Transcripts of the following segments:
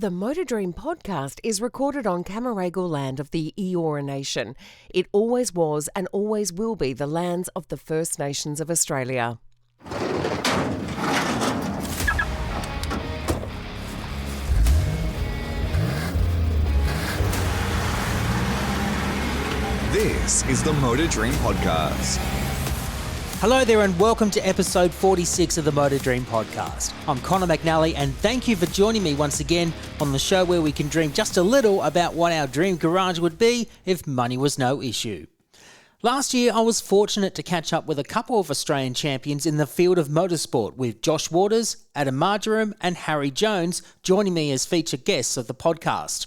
The Motor Dream podcast is recorded on Camaragal land of the Eora Nation. It always was and always will be the lands of the First Nations of Australia. This is the Motor Dream podcast. Hello there and welcome to episode 46 of the Motor Dream podcast. I'm Connor McNally and thank you for joining me once again on the show where we can dream just a little about what our dream garage would be if money was no issue. Last year I was fortunate to catch up with a couple of Australian champions in the field of motorsport with Josh Waters, Adam Marjoram and Harri Jones joining me as featured guests of the podcast.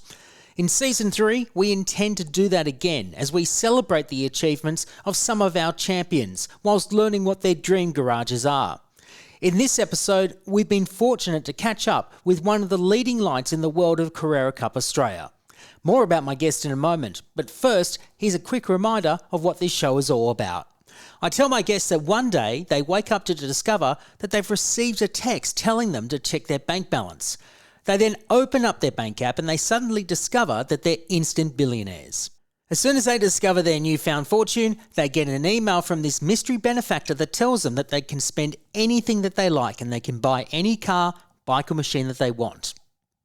In Season 3, we intend to do that again as we celebrate the achievements of some of our champions whilst learning what their dream garages are. In this episode, we've been fortunate to catch up with one of the leading lights in the world of Carrera Cup Australia. More about my guest in a moment, but first, here's a quick reminder of what this show is all about. I tell my guests that one day they wake up to discover that they've received a text telling them to check their bank balance. They then open up their bank app and they suddenly discover that they're instant billionaires. As soon as they discover their newfound fortune, they get an email from this mystery benefactor that tells them that they can spend anything that they like and they can buy any car, bike or machine that they want.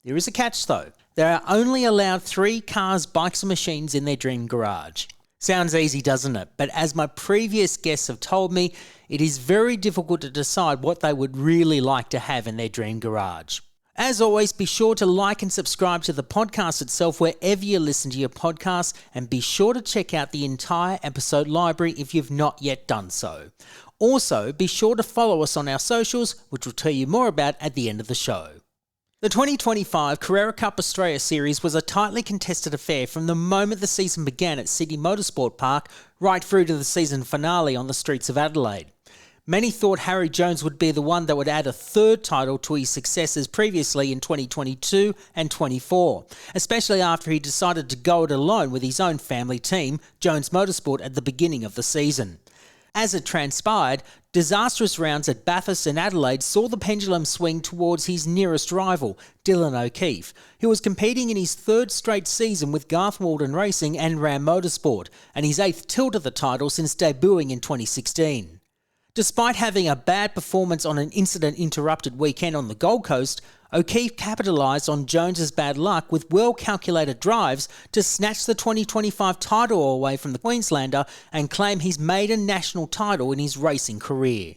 There is a catch though. They are only allowed 3 cars, bikes or machines in their dream garage. Sounds easy, doesn't it? But as my previous guests have told me, it is very difficult to decide what they would really like to have in their dream garage. As always, be sure to like and subscribe to the podcast itself wherever you listen to your podcasts, and be sure to check out the entire episode library if you've not yet done so. Also, be sure to follow us on our socials, which we'll tell you more about at the end of the show. The 2025 Carrera Cup Australia series was a tightly contested affair from the moment the season began at Sydney Motorsport Park right through to the season finale on the streets of Adelaide. Many thought Harri Jones would be the one that would add a third title to his successes previously in 2022 and 24, especially after he decided to go it alone with his own family team, Jones Motorsport, at the beginning of the season. As it transpired, disastrous rounds at Bathurst and Adelaide saw the pendulum swing towards his nearest rival, Dylan O'Keefe, who was competing in his third straight season with Garth Walden Racing and RAM Motorsport, and his 8th tilt of the title since debuting in 2016. Despite having a bad performance on an incident-interrupted weekend on the Gold Coast, O'Keefe capitalised on Jones's bad luck with well-calculated drives to snatch the 2025 title away from the Queenslander and claim his maiden national title in his racing career.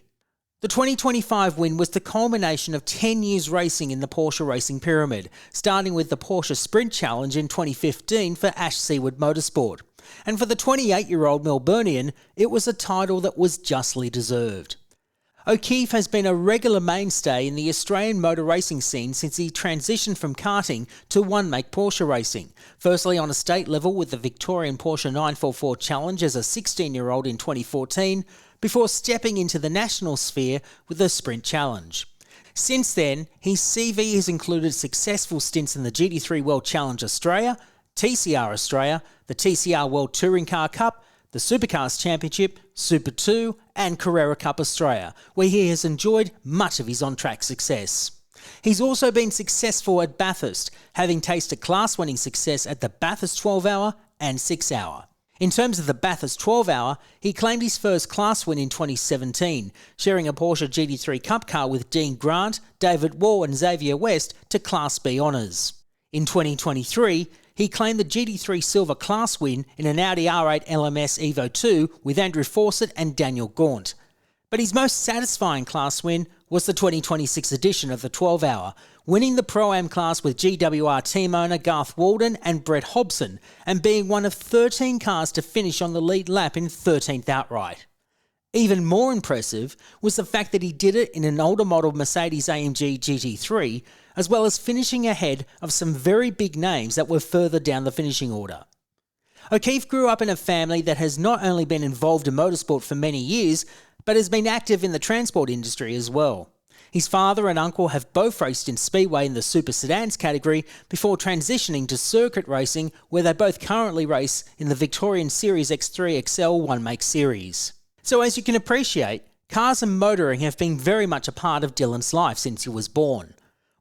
The 2025 win was the culmination of 10 years racing in the Porsche racing pyramid, starting with the Porsche Sprint Challenge in 2015 for Ash Seaward Motorsport. And for the 28-year-old Melburnian, it was a title that was justly deserved. O'Keefe has been a regular mainstay in the Australian motor racing scene since he transitioned from karting to one-make Porsche racing, firstly on a state level with the Victorian Porsche 944 Challenge as a 16-year-old in 2014, before stepping into the national sphere with the Sprint Challenge. Since then, his CV has included successful stints in the GT3 World Challenge Australia, TCR Australia, the TCR World Touring Car Cup, the Supercars Championship, Super 2 and Carrera Cup Australia, where he has enjoyed much of his on-track success. He's also been successful at Bathurst, having tasted class-winning success at the Bathurst 12-hour and 6-hour. In terms of the Bathurst 12-hour, he claimed his first class win in 2017, sharing a Porsche GT3 Cup car with Dean Grant, David Wall and Xavier West to Class B honours. In 2023, he claimed the GT3 Silver Class win in an Audi R8 LMS Evo 2 with Andrew Fawcett and Daniel Gaunt. But his most satisfying class win was the 2026 edition of the 12-hour, winning the Pro-Am class with GWR team owner Garth Walden and Brett Hobson, and being one of 13 cars to finish on the lead lap in 13th outright. Even more impressive was the fact that he did it in an older model Mercedes-AMG GT3, as well as finishing ahead of some very big names that were further down the finishing order. O'Keefe grew up in a family that has not only been involved in motorsport for many years, but has been active in the transport industry as well. His father and uncle have both raced in Speedway in the Super Sedans category before transitioning to circuit racing, where they both currently race in the Victorian Series X3 XL one-make series. So as you can appreciate, cars and motoring have been very much a part of Dylan's life since he was born.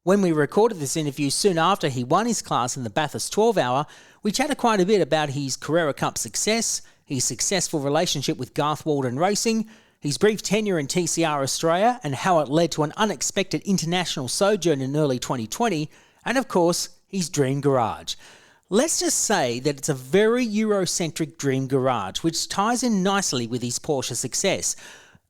When we recorded this interview soon after he won his class in the Bathurst 12-hour, we chatted quite a bit about his Carrera Cup success, his successful relationship with Garth Walden Racing, his brief tenure in TCR Australia and how it led to an unexpected international sojourn in early 2020, and of course, his dream garage. Let's just say that it's a very euro-centric dream garage, which ties in nicely with his Porsche success.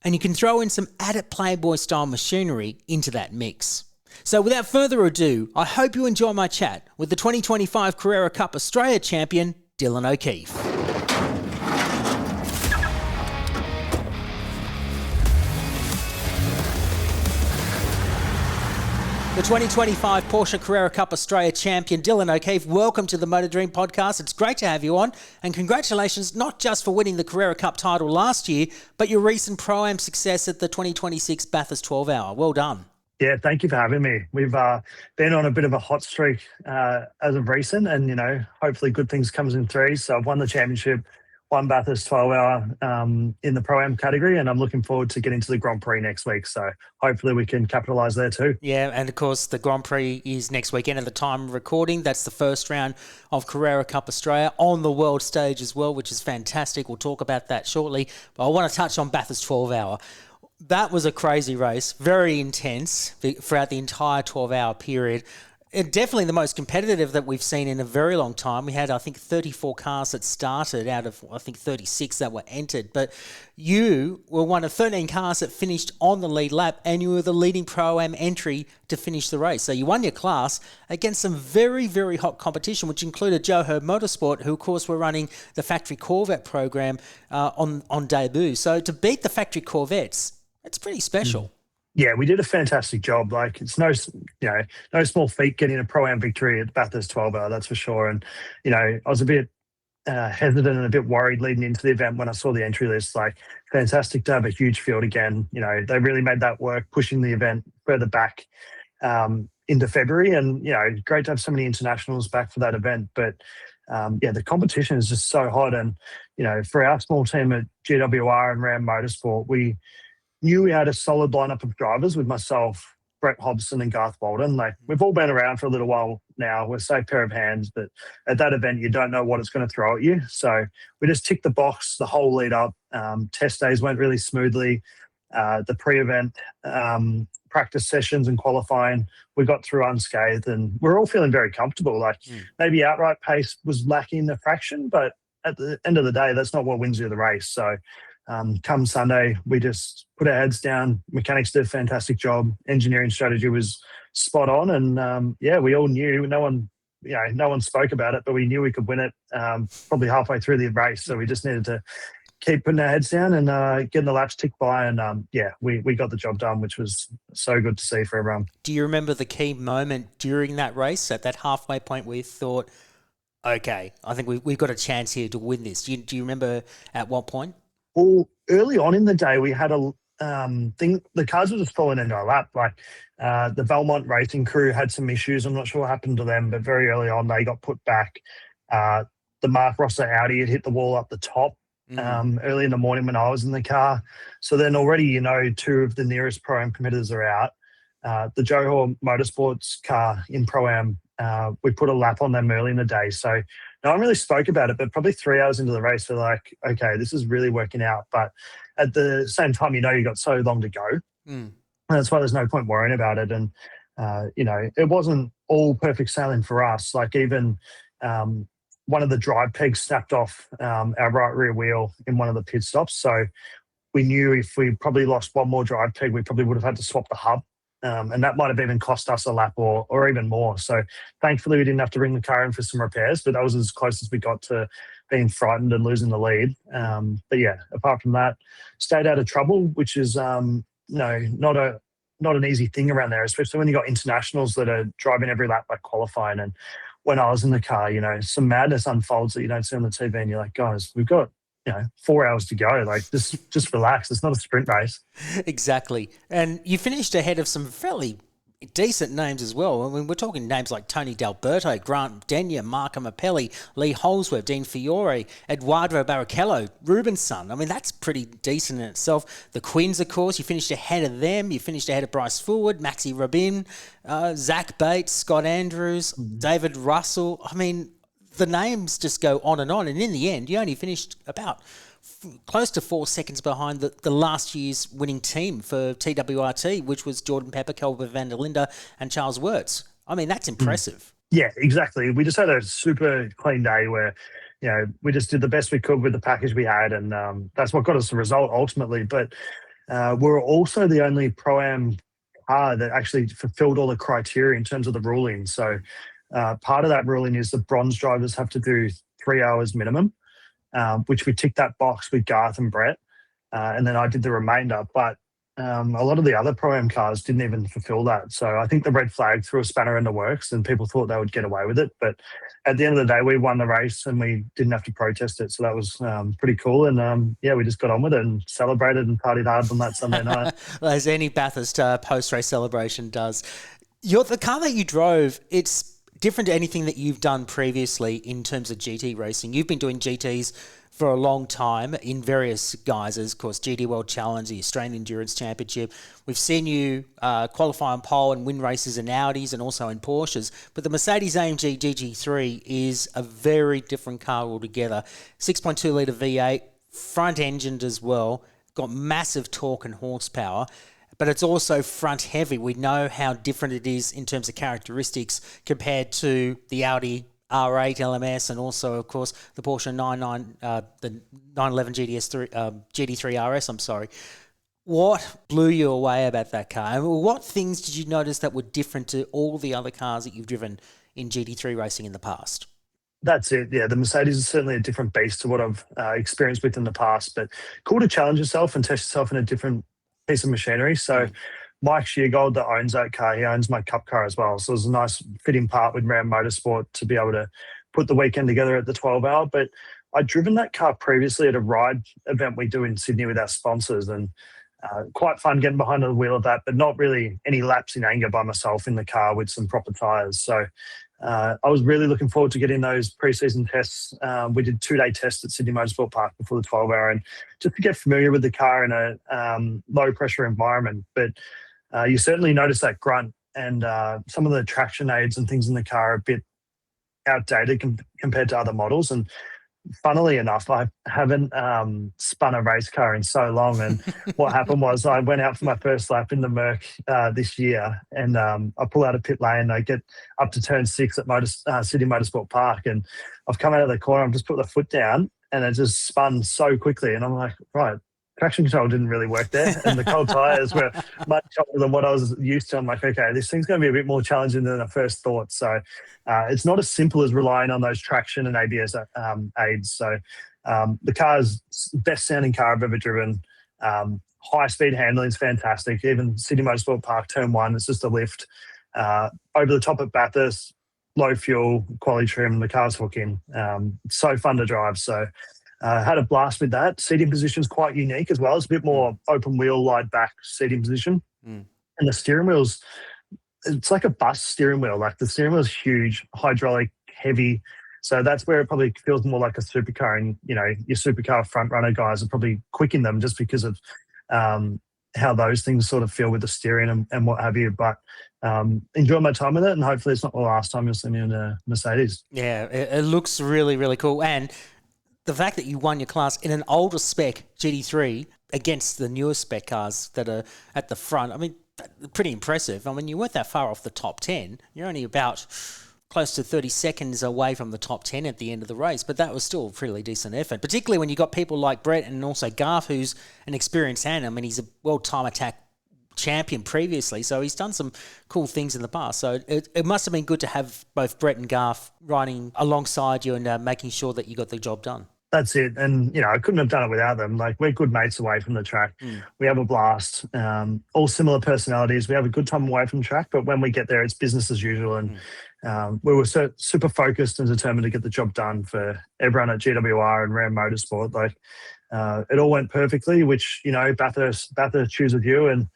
And you can throw in some added playboy-style machinery into that mix. So without further ado, I hope you enjoy my chat with the 2025 Carrera Cup Australia champion, Dylan O'Keefe. The 2025 Porsche Carrera Cup Australia champion, Dylan O'Keefe, welcome to the Motor Dream podcast. It's great to have you on, and congratulations not just for winning the Carrera Cup title last year, but your recent Pro-Am success at the 2026 Bathurst 12-hour. Well done. Yeah, thank you for having me. We've been on a bit of a hot streak as of recent, and hopefully good things comes in three. So I've won the championship, won Bathurst 12-hour in the Pro-Am category, and I'm looking forward to getting to the Grand Prix next week. So hopefully we can capitalise there too. Yeah, and of course the Grand Prix is next weekend at the time of recording. That's the first round of Carrera Cup Australia on the world stage as well, which is fantastic. We'll talk about that shortly. But I want to touch on Bathurst 12-hour. That was a crazy race, very intense throughout the entire 12-hour period. And definitely the most competitive that we've seen in a very long time. We had, I think, 34 cars that started out of, I think, 36 that were entered. But you were one of 13 cars that finished on the lead lap, and you were the leading Pro-Am entry to finish the race. So you won your class against some very, very hot competition, which included GWR and RAM Motorsport, who, of course, were running the factory Corvette program on debut. So to beat the factory Corvettes, it's pretty special. Yeah, we did a fantastic job. Like, it's no small feat getting a Pro-Am victory at Bathurst 12-hour, that's for sure. And, I was a bit hesitant and a bit worried leading into the event when I saw the entry list. Like, fantastic to have a huge field again. They really made that work, pushing the event further back into February. And, great to have so many internationals back for that event. But, the competition is just so hot. And, for our small team at GWR and RAM Motorsport, we knew we had a solid lineup of drivers with myself, Brett Hobson and Garth Walden. Like, we've all been around for a little while now. We're a safe pair of hands, but at that event, you don't know what it's going to throw at you. So we just ticked the box the whole lead up. Test days went really smoothly. The pre-event practice sessions and qualifying, we got through unscathed, and we're all feeling very comfortable. Like, maybe outright pace was lacking a fraction, but at the end of the day, that's not what wins you the race. So come Sunday, we just put our heads down. Mechanics did a fantastic job. Engineering strategy was spot on. And we all knew, no one spoke about it, but we knew we could win it probably halfway through the race. So we just needed to keep putting our heads down and getting the laps ticked by. And we got the job done, which was so good to see for everyone. Do you remember the key moment during that race at that halfway point where you thought, okay, I think we've got a chance here to win this? Do you remember at what point? Well, early on in the day, we had a thing. The cars were just falling into our lap. Like, the Belmont racing crew had some issues. I'm not sure what happened to them, but very early on, they got put back. The Mark Rosser Audi had hit the wall up the top early in the morning when I was in the car. So then already, two of the nearest Pro-Am competitors are out. The Johor Motorsports car in Pro-Am, we put a lap on them early in the day. So no one really spoke about it, but probably 3 hours into the race, we're like, okay, this is really working out. But at the same time, you got so long to go. And that's why there's no point worrying about it. And, it wasn't all perfect sailing for us. Like, even one of the drive pegs snapped off our right rear wheel in one of the pit stops. So we knew if we probably lost one more drive peg, we probably would have had to swap the hub. And that might have even cost us a lap or even more. So thankfully, we didn't have to bring the car in for some repairs, but that was as close as we got to being frightened and losing the lead. But yeah, apart from that, stayed out of trouble, which is not an easy thing around there, especially when you got internationals that are driving every lap like qualifying. And when I was in the car, some madness unfolds that you don't see on the TV, and you're like, guys, we've got 4 hours to go. Like, just relax. It's not a sprint race. Exactly. And you finished ahead of some fairly decent names as well. I mean, we're talking names like Tony D'Alberto, Grant Denyer, Marco Mappelli, Lee Holsworth, Dean Fiore, Eduardo Barrichello, Ruben's son. I mean, that's pretty decent in itself. The Quins, of course, you finished ahead of them. You finished ahead of Bryce Forward, Maxi Rabin, Zach Bates, Scott Andrews, David Russell. I mean, the names just go on. And in the end, you only finished about close to 4 seconds behind the last year's winning team for TWRT, which was Jordan Pepper, Kelvin van der Linde and Charles Wirtz. I mean, that's impressive. Yeah, exactly. We just had a super clean day where, we just did the best we could with the package we had, and that's what got us the result ultimately. But we're also the only Pro-Am car that actually fulfilled all the criteria in terms of the ruling. So part of that ruling is the bronze drivers have to do 3 hours minimum, which we ticked that box with Garth and Brett, and then I did the remainder. But a lot of the other Pro-Am cars didn't even fulfill that. So I think the red flag threw a spanner in the works and people thought they would get away with it. But at the end of the day, we won the race and we didn't have to protest it. So that was pretty cool. And we just got on with it and celebrated and partied hard on that Sunday night. As any Bathurst post-race celebration does. The car that you drove, it's different to anything that you've done previously in terms of GT racing. You've been doing GTs for a long time in various guises, of course, GT World Challenge, the Australian Endurance Championship. We've seen you qualify on pole and win races in Audis and also in Porsches. But the Mercedes-AMG GT3 is a very different car altogether. 6.2 litre V8, front-engined as well, got massive torque and horsepower. But it's also front heavy. We know how different it is in terms of characteristics compared to the Audi R8 LMS and also, of course, the Porsche 911 GT3 RS. I'm sorry. What blew you away about that car? And what things did you notice that were different to all the other cars that you've driven in GT3 racing in the past? That's it. Yeah, the Mercedes is certainly a different beast to what I've experienced with in the past. But cool to challenge yourself and test yourself in a different piece of machinery. So Mike Sheargold that owns that car, he owns my Cup car as well. So it was a nice fitting part with RAM Motorsport to be able to put the weekend together at the 12-hour. But I'd driven that car previously at a ride event we do in Sydney with our sponsors, and quite fun getting behind the wheel of that, but not really any laps in anger by myself in the car with some proper tyres. So I was really looking forward to getting those pre-season tests. We did 2-day tests at Sydney Motorsport Park before the 12-hour, and just to get familiar with the car in a low-pressure environment. But you certainly notice that grunt, and some of the traction aids and things in the car are a bit outdated compared to other models. And funnily enough, I haven't spun a race car in so long. And what happened was I went out for my first lap in the Merc this year, and I pull out of pit lane. I get up to turn 6 at Sydney Motorsport Park, and I've come out of the corner. I've just put the foot down, and it just spun so quickly. And I'm like, right, traction control didn't really work there, and the cold tyres were much hotter than what I was used to. I'm like, okay, this thing's going to be a bit more challenging than I first thought. So it's not as simple as relying on those traction and ABS aids. So the car's best sounding car I've ever driven. High speed handling is fantastic. Even Sydney Motorsport Park Turn 1, it's just a lift. Over the top at Bathurst, low fuel, quality trim, the car's hooking. So fun to drive. So had a blast with that. Seating position is quite unique as well. It's a bit more open wheel, light back seating position. And the steering wheel's, it's like a bus steering wheel. Like the steering wheel is huge, hydraulic, heavy. So that's where it probably feels more like a supercar. And, your supercar front runner guys are probably quick in them just because of how those things sort of feel with the steering and what have you. But enjoy my time with it, and hopefully it's not the last time you'll see me in a Mercedes. Yeah, it looks really, really cool. And the fact that you won your class in an older spec GT3 against the newer spec cars that are at the front, I mean, pretty impressive. I mean, you weren't that far off the top 10. You're only about close to 30 seconds away from the top 10 at the end of the race, but that was still a pretty decent effort, particularly when you got people like Brett and also Garth, who's an experienced hand. I mean, he's a World Time Attack champion previously, so he's done some cool things in the past. So it must have been good to have both Brett and Garth riding alongside you and making sure that you got the job done. That's it. And, I couldn't have done it without them. Like, we're good mates away from the track. We have a blast. All similar personalities. We have a good time away from the track, but when we get there, it's business as usual. And we were super focused and determined to get the job done for everyone at GWR and RAM Motorsport. Like, it all went perfectly, which, Bathurst chooses you. And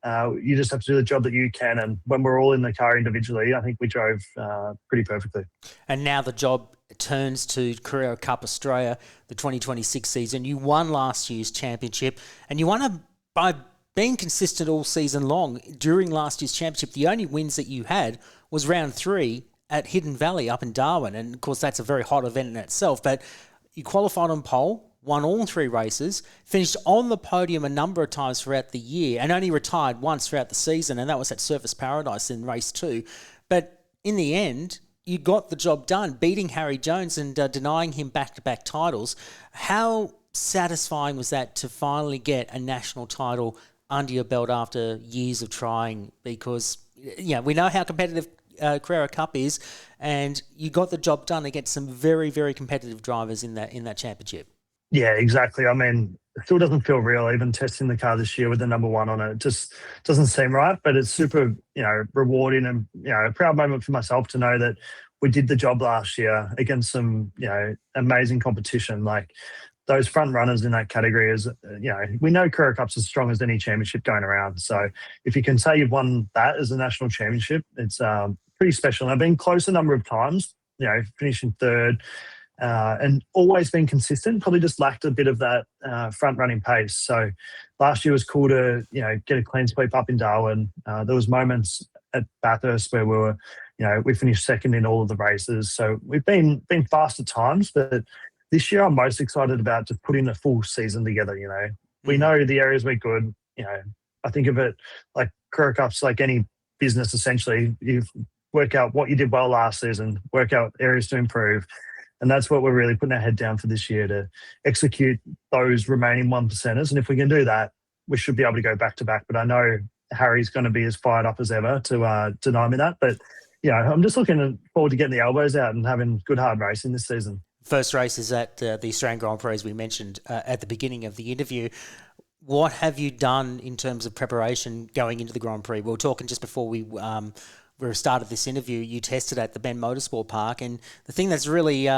You just have to do the job that you can. And when we're all in the car individually, I think we drove pretty perfectly. And now the job turns to Carrera Cup Australia, the 2026 season. You won last year's championship, and you won it by being consistent all season long. During last year's championship, the only wins that you had was round 3 at Hidden Valley up in Darwin. And of course, that's a very hot event in itself. But you qualified on pole, won all 3 races, finished on the podium a number of times throughout the year, and only retired once throughout the season, and that was at Surfers Paradise in race 2. But in the end, you got the job done, beating Harri Jones and denying him back-to-back titles. How satisfying was that to finally get a national title under your belt after years of trying? Because we know how competitive Carrera Cup is, and you got the job done against some very, very competitive drivers in that championship. Yeah, exactly. I mean, it still doesn't feel real, even testing the car this year with the number 1 on it. It just doesn't seem right, but it's super, rewarding and, a proud moment for myself to know that we did the job last year against some, amazing competition. Like those front runners in that category is, we know Carrera Cup's as strong as any championship going around. So if you can say you've won that as a national championship, it's pretty special. And I've been close a number of times, finishing 3rd, and always been consistent, probably just lacked a bit of that front running pace. So last year was cool to, get a clean sweep up in Darwin. There was moments at Bathurst where we were, we finished 2nd in all of the races. So we've been fast at times, but this year I'm most excited about just putting a full season together. We know the areas we're good. I think of it like Carrera Cup's like any business, essentially. You work out what you did well last season, work out areas to improve. And that's what we're really putting our head down for this year, to execute those remaining 1%ers. And if we can do that, we should be able to go back to back. But I know Harry's going to be as fired up as ever to deny me that. But, I'm just looking forward to getting the elbows out and having good hard racing this season. First race is at the Australian Grand Prix, as we mentioned at the beginning of the interview. What have you done in terms of preparation going into the Grand Prix? We were talking just before we started this interview. You tested at the Ben Motorsport Park, and the thing that's really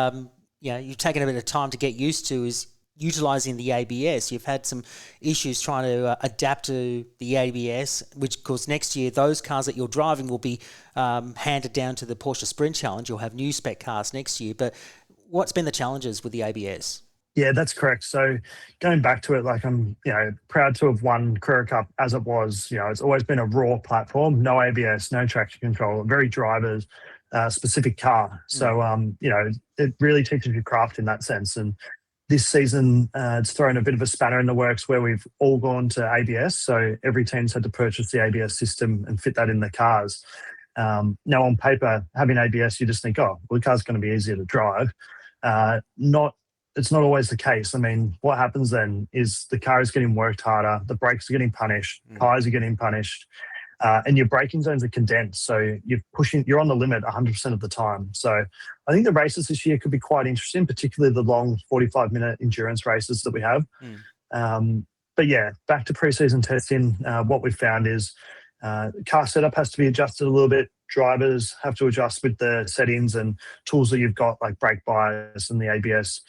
you've taken a bit of time to get used to is utilising the ABS. You've had some issues trying to adapt to the ABS, which, of course, next year those cars that you're driving will be handed down to the Porsche Sprint Challenge. You'll have new spec cars next year. But what's been the challenges with the ABS? Yeah, that's correct. So going back to it, like I'm, proud to have won Carrera Cup as it was. It's always been a raw platform, no ABS, no traction control, a very driver's specific car. So, it really teaches you craft in that sense. And this season, it's thrown a bit of a spanner in the works where we've all gone to ABS. So every team's had to purchase the ABS system and fit that in the cars. Now on paper, having ABS, you just think, oh, well, the car's going to be easier to drive. It's not always the case. I mean, what happens then is the car is getting worked harder, the brakes are getting punished, tyres are getting punished, and your braking zones are condensed. So you're on the limit 100% of the time. So I think the races this year could be quite interesting, particularly the long 45-minute endurance races that we have. But yeah, back to pre-season testing, what we've found is car setup has to be adjusted a little bit. Drivers have to adjust with the settings and tools that you've got, like brake bias and the ABS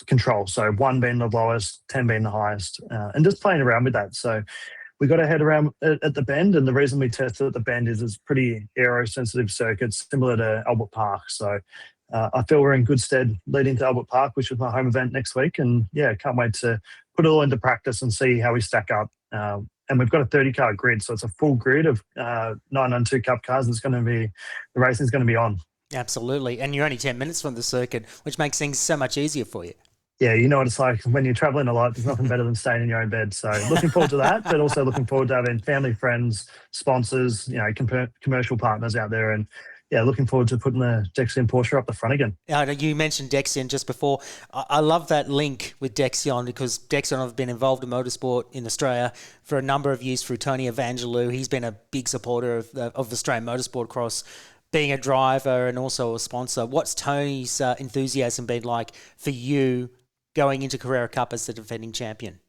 control. So 1 being the lowest, 10 being the highest, and just playing around with that. So we got our head around at the Bend, and the reason we tested at the Bend is it's pretty aero-sensitive circuits, similar to Albert Park. So I feel we're in good stead leading to Albert Park, which is my home event next week. And yeah, can't wait to put it all into practice and see how we stack up. And we've got a 30-car grid, so it's a full grid of 992 Cup cars. And the racing's going to be on. Absolutely. And you're only 10 minutes from the circuit, which makes things so much easier for you. Yeah, you know what it's like when you're traveling a lot. There's nothing better than staying in your own bed. So looking forward to that, but also looking forward to having family, friends, sponsors, commercial partners out there. And yeah, looking forward to putting the Dexion Porsche up the front again. You mentioned Dexion just before. I love that link with Dexion, because Dexion have been involved in motorsport in Australia for a number of years through Tony Evangelou. He's been a big supporter of Australian motorsport cross, being a driver and also a sponsor. What's Tony's enthusiasm been like for you going into Carrera Cup as the defending champion?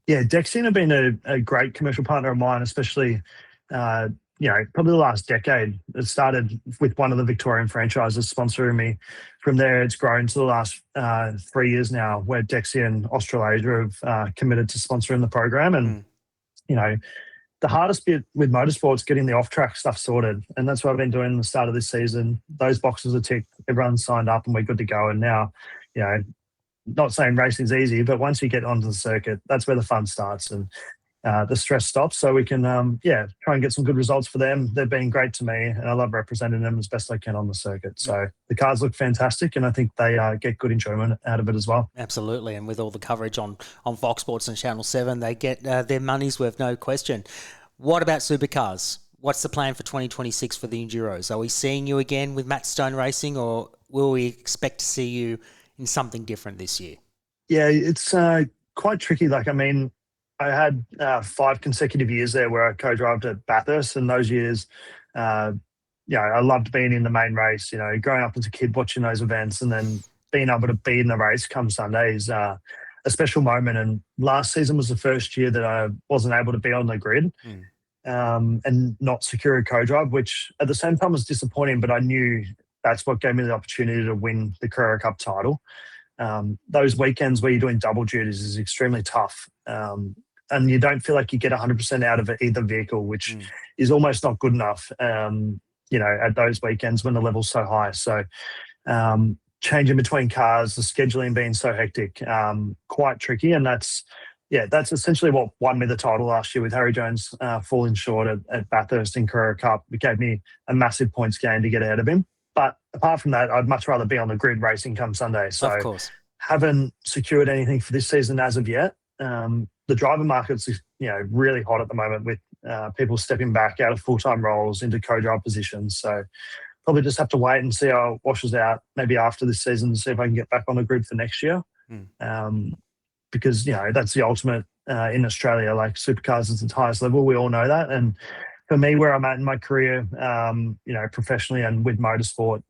Yeah, Dexion have been a great commercial partner of mine, especially probably the last decade. It started with one of the Victorian franchises sponsoring me. From there, it's grown to the last 3 years now, where Dexion Australasia have committed to sponsoring the program. And, the hardest bit with motorsports getting the off-track stuff sorted, and that's what I've been doing at the start of this season. Those boxes are ticked, everyone's signed up, and we're good to go. And now, not saying racing's easy, but once you get onto the circuit, that's where the fun starts and the stress stops. So we can, try and get some good results for them. They've been great to me, and I love representing them as best I can on the circuit. So the cars look fantastic, and I think they get good enjoyment out of it as well. Absolutely, and with all the coverage on Fox Sports and Channel 7, they get their money's worth, no question. What about supercars? What's the plan for 2026 for the Enduros? Are we seeing you again with Matt Stone Racing, or will we expect to see you in something different this year? Yeah, it's quite tricky. I had 5 consecutive years there where I co-drove at Bathurst, and those years, I loved being in the main race. Growing up as a kid watching those events, and then being able to be in the race come Sunday is a special moment. And last season was the first year that I wasn't able to be on the grid and not secure a co-drive, which at the same time was disappointing. But I knew that's what gave me the opportunity to win the Carrera Cup title. Those weekends where you're doing double duties is extremely tough. And you don't feel like you get 100% out of either vehicle, which is almost not good enough, at those weekends when the level's so high. So changing between cars, the scheduling being so hectic, quite tricky. And that's essentially what won me the title last year with Harri Jones falling short at Bathurst in Carrera Cup. It gave me a massive points gain to get ahead of him. But apart from that, I'd much rather be on the grid racing come Sunday. So of course, haven't secured anything for this season as of yet. The driver market's really hot at the moment with people stepping back out of full-time roles into co-drive positions. So probably just have to wait and see how it washes out maybe after this season to see if I can get back on the grid for next year. Because, that's the ultimate in Australia. Like supercars is the highest level. We all know that. And for me, where I'm at in my career, professionally and with motorsport,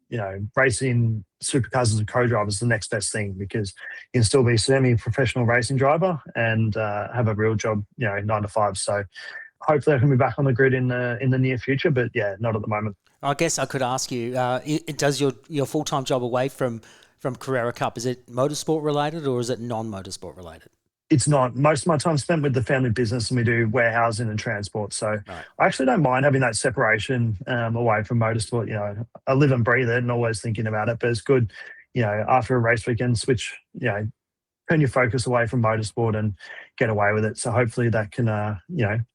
racing supercars as a co-driver is the next best thing, because you can still be a semi-professional racing driver and have a real job, 9 to 5. So hopefully I can be back on the grid in the near future, but not at the moment. I guess I could ask you, does your full-time job away from Carrera Cup, is it motorsport related or is it non-motorsport related? It's not. Most of my time spent with the family business, and we do warehousing and transport. So right. I actually don't mind having that separation away from motorsport. I live and breathe it and always thinking about it, but it's good, after a race weekend, switch, turn your focus away from motorsport and get away with it. So hopefully that can,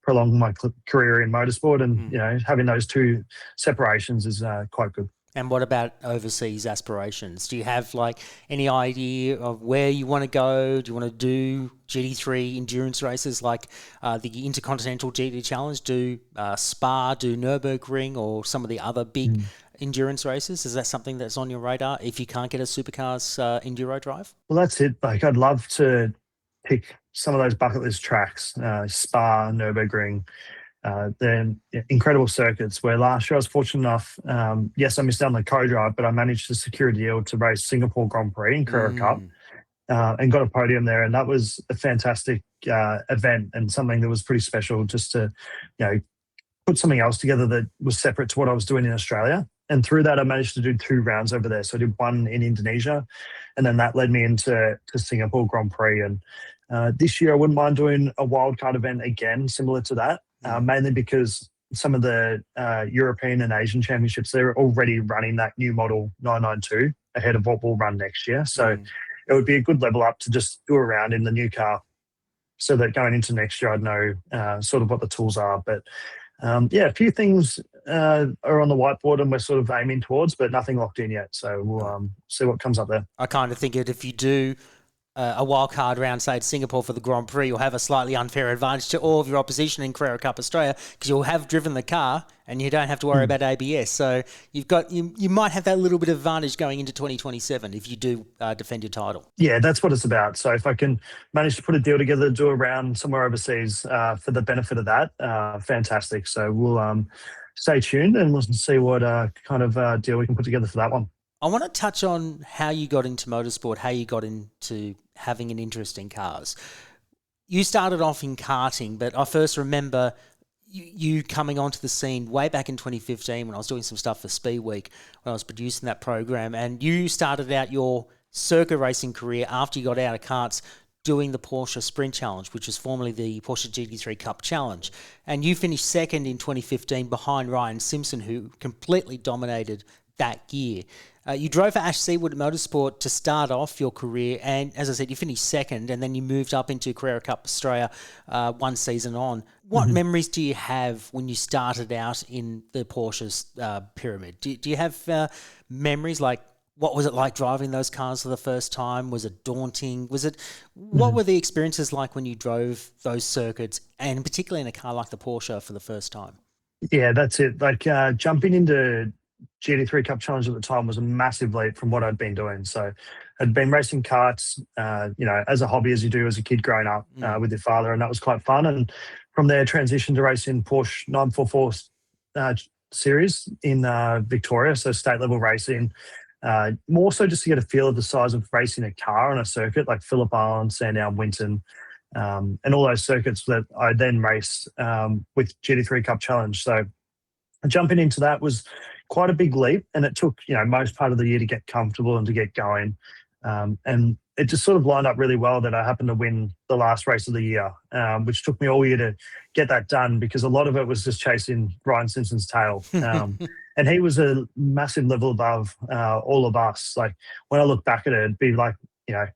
prolong my career in motorsport, and, having those two separations is quite good. And what about overseas aspirations? Do you have any idea of where you want to go? Do you want to do GT3 endurance races like the Intercontinental GT Challenge, do Spa, do Nürburgring, or some of the other big endurance races? Is that something that's on your radar if you can't get a supercars enduro drive? Well, that's it. I'd love to pick some of those bucket list tracks, Spa, Nürburgring. They're incredible circuits where last year I was fortunate enough, yes, I missed out on the co-drive, but I managed to secure a deal to race Singapore Grand Prix in Carrera Cup and got a podium there. And that was a fantastic event and something that was pretty special, just to, put something else together that was separate to what I was doing in Australia. And through that, I managed to do 2 rounds over there. So I did one in Indonesia, and then that led me into Singapore Grand Prix. And this year I wouldn't mind doing a wildcard event again, similar to that. Mainly because some of the European and Asian championships, they're already running that new model 992 ahead of what we'll run next year. So it would be a good level up to just do around in the new car, so that going into next year, I'd know sort of what the tools are. But a few things are on the whiteboard and we're sort of aiming towards, but nothing locked in yet. So we'll see what comes up there. I kind of think that if you do a wild card round, say, at Singapore for the Grand Prix, you'll have a slightly unfair advantage to all of your opposition in Carrera Cup Australia, because you'll have driven the car and you don't have to worry about ABS. So you might have that little bit of advantage going into 2027 if you do defend your title. Yeah, that's what it's about. So if I can manage to put a deal together, do a round somewhere overseas for the benefit of that, fantastic. So we'll stay tuned and we'll see what kind of deal we can put together for that one. I want to touch on how you got into motorsport, how you got into having an interest in cars. You started off in karting, but I first remember you coming onto the scene way back in 2015 when I was doing some stuff for Speed Week, when I was producing that program, and you started out your circuit racing career after you got out of karts doing the Porsche Sprint Challenge, which was formerly the Porsche GT3 Cup Challenge. And you finished second in 2015 behind Ryan Simpson, who completely dominated that year. You drove for Ash Seawood Motorsport to start off your career, and as I said, you finished second, and then you moved up into Carrera Cup Australia one season on. What memories do you have when you started out in the Porsche's pyramid? Do you have memories like, what was it like driving those cars for the first time? Was it daunting? What were the experiences like when you drove those circuits, and particularly in a car like the Porsche for the first time? Yeah, that's it. Like jumping into GT3 Cup Challenge at the time was a massive leap from what I'd been doing. So I'd been racing karts, as a hobby, as you do as a kid growing up with your father, and that was quite fun. And from there, transitioned to racing Porsche 944 series in Victoria, so state level racing. More so just to get a feel of the size of racing a car on a circuit like Phillip Island, Sandown, Winton, and all those circuits that I then raced with GT3 Cup Challenge. So jumping into that was quite a big leap, and it took most part of the year to get comfortable and to get going. And it just sort of lined up really well that I happened to win the last race of the year, which took me all year to get that done, because a lot of it was just chasing Ryan Simpson's tail. And he was a massive level above all of us. Like when I look back at it, it'd be like,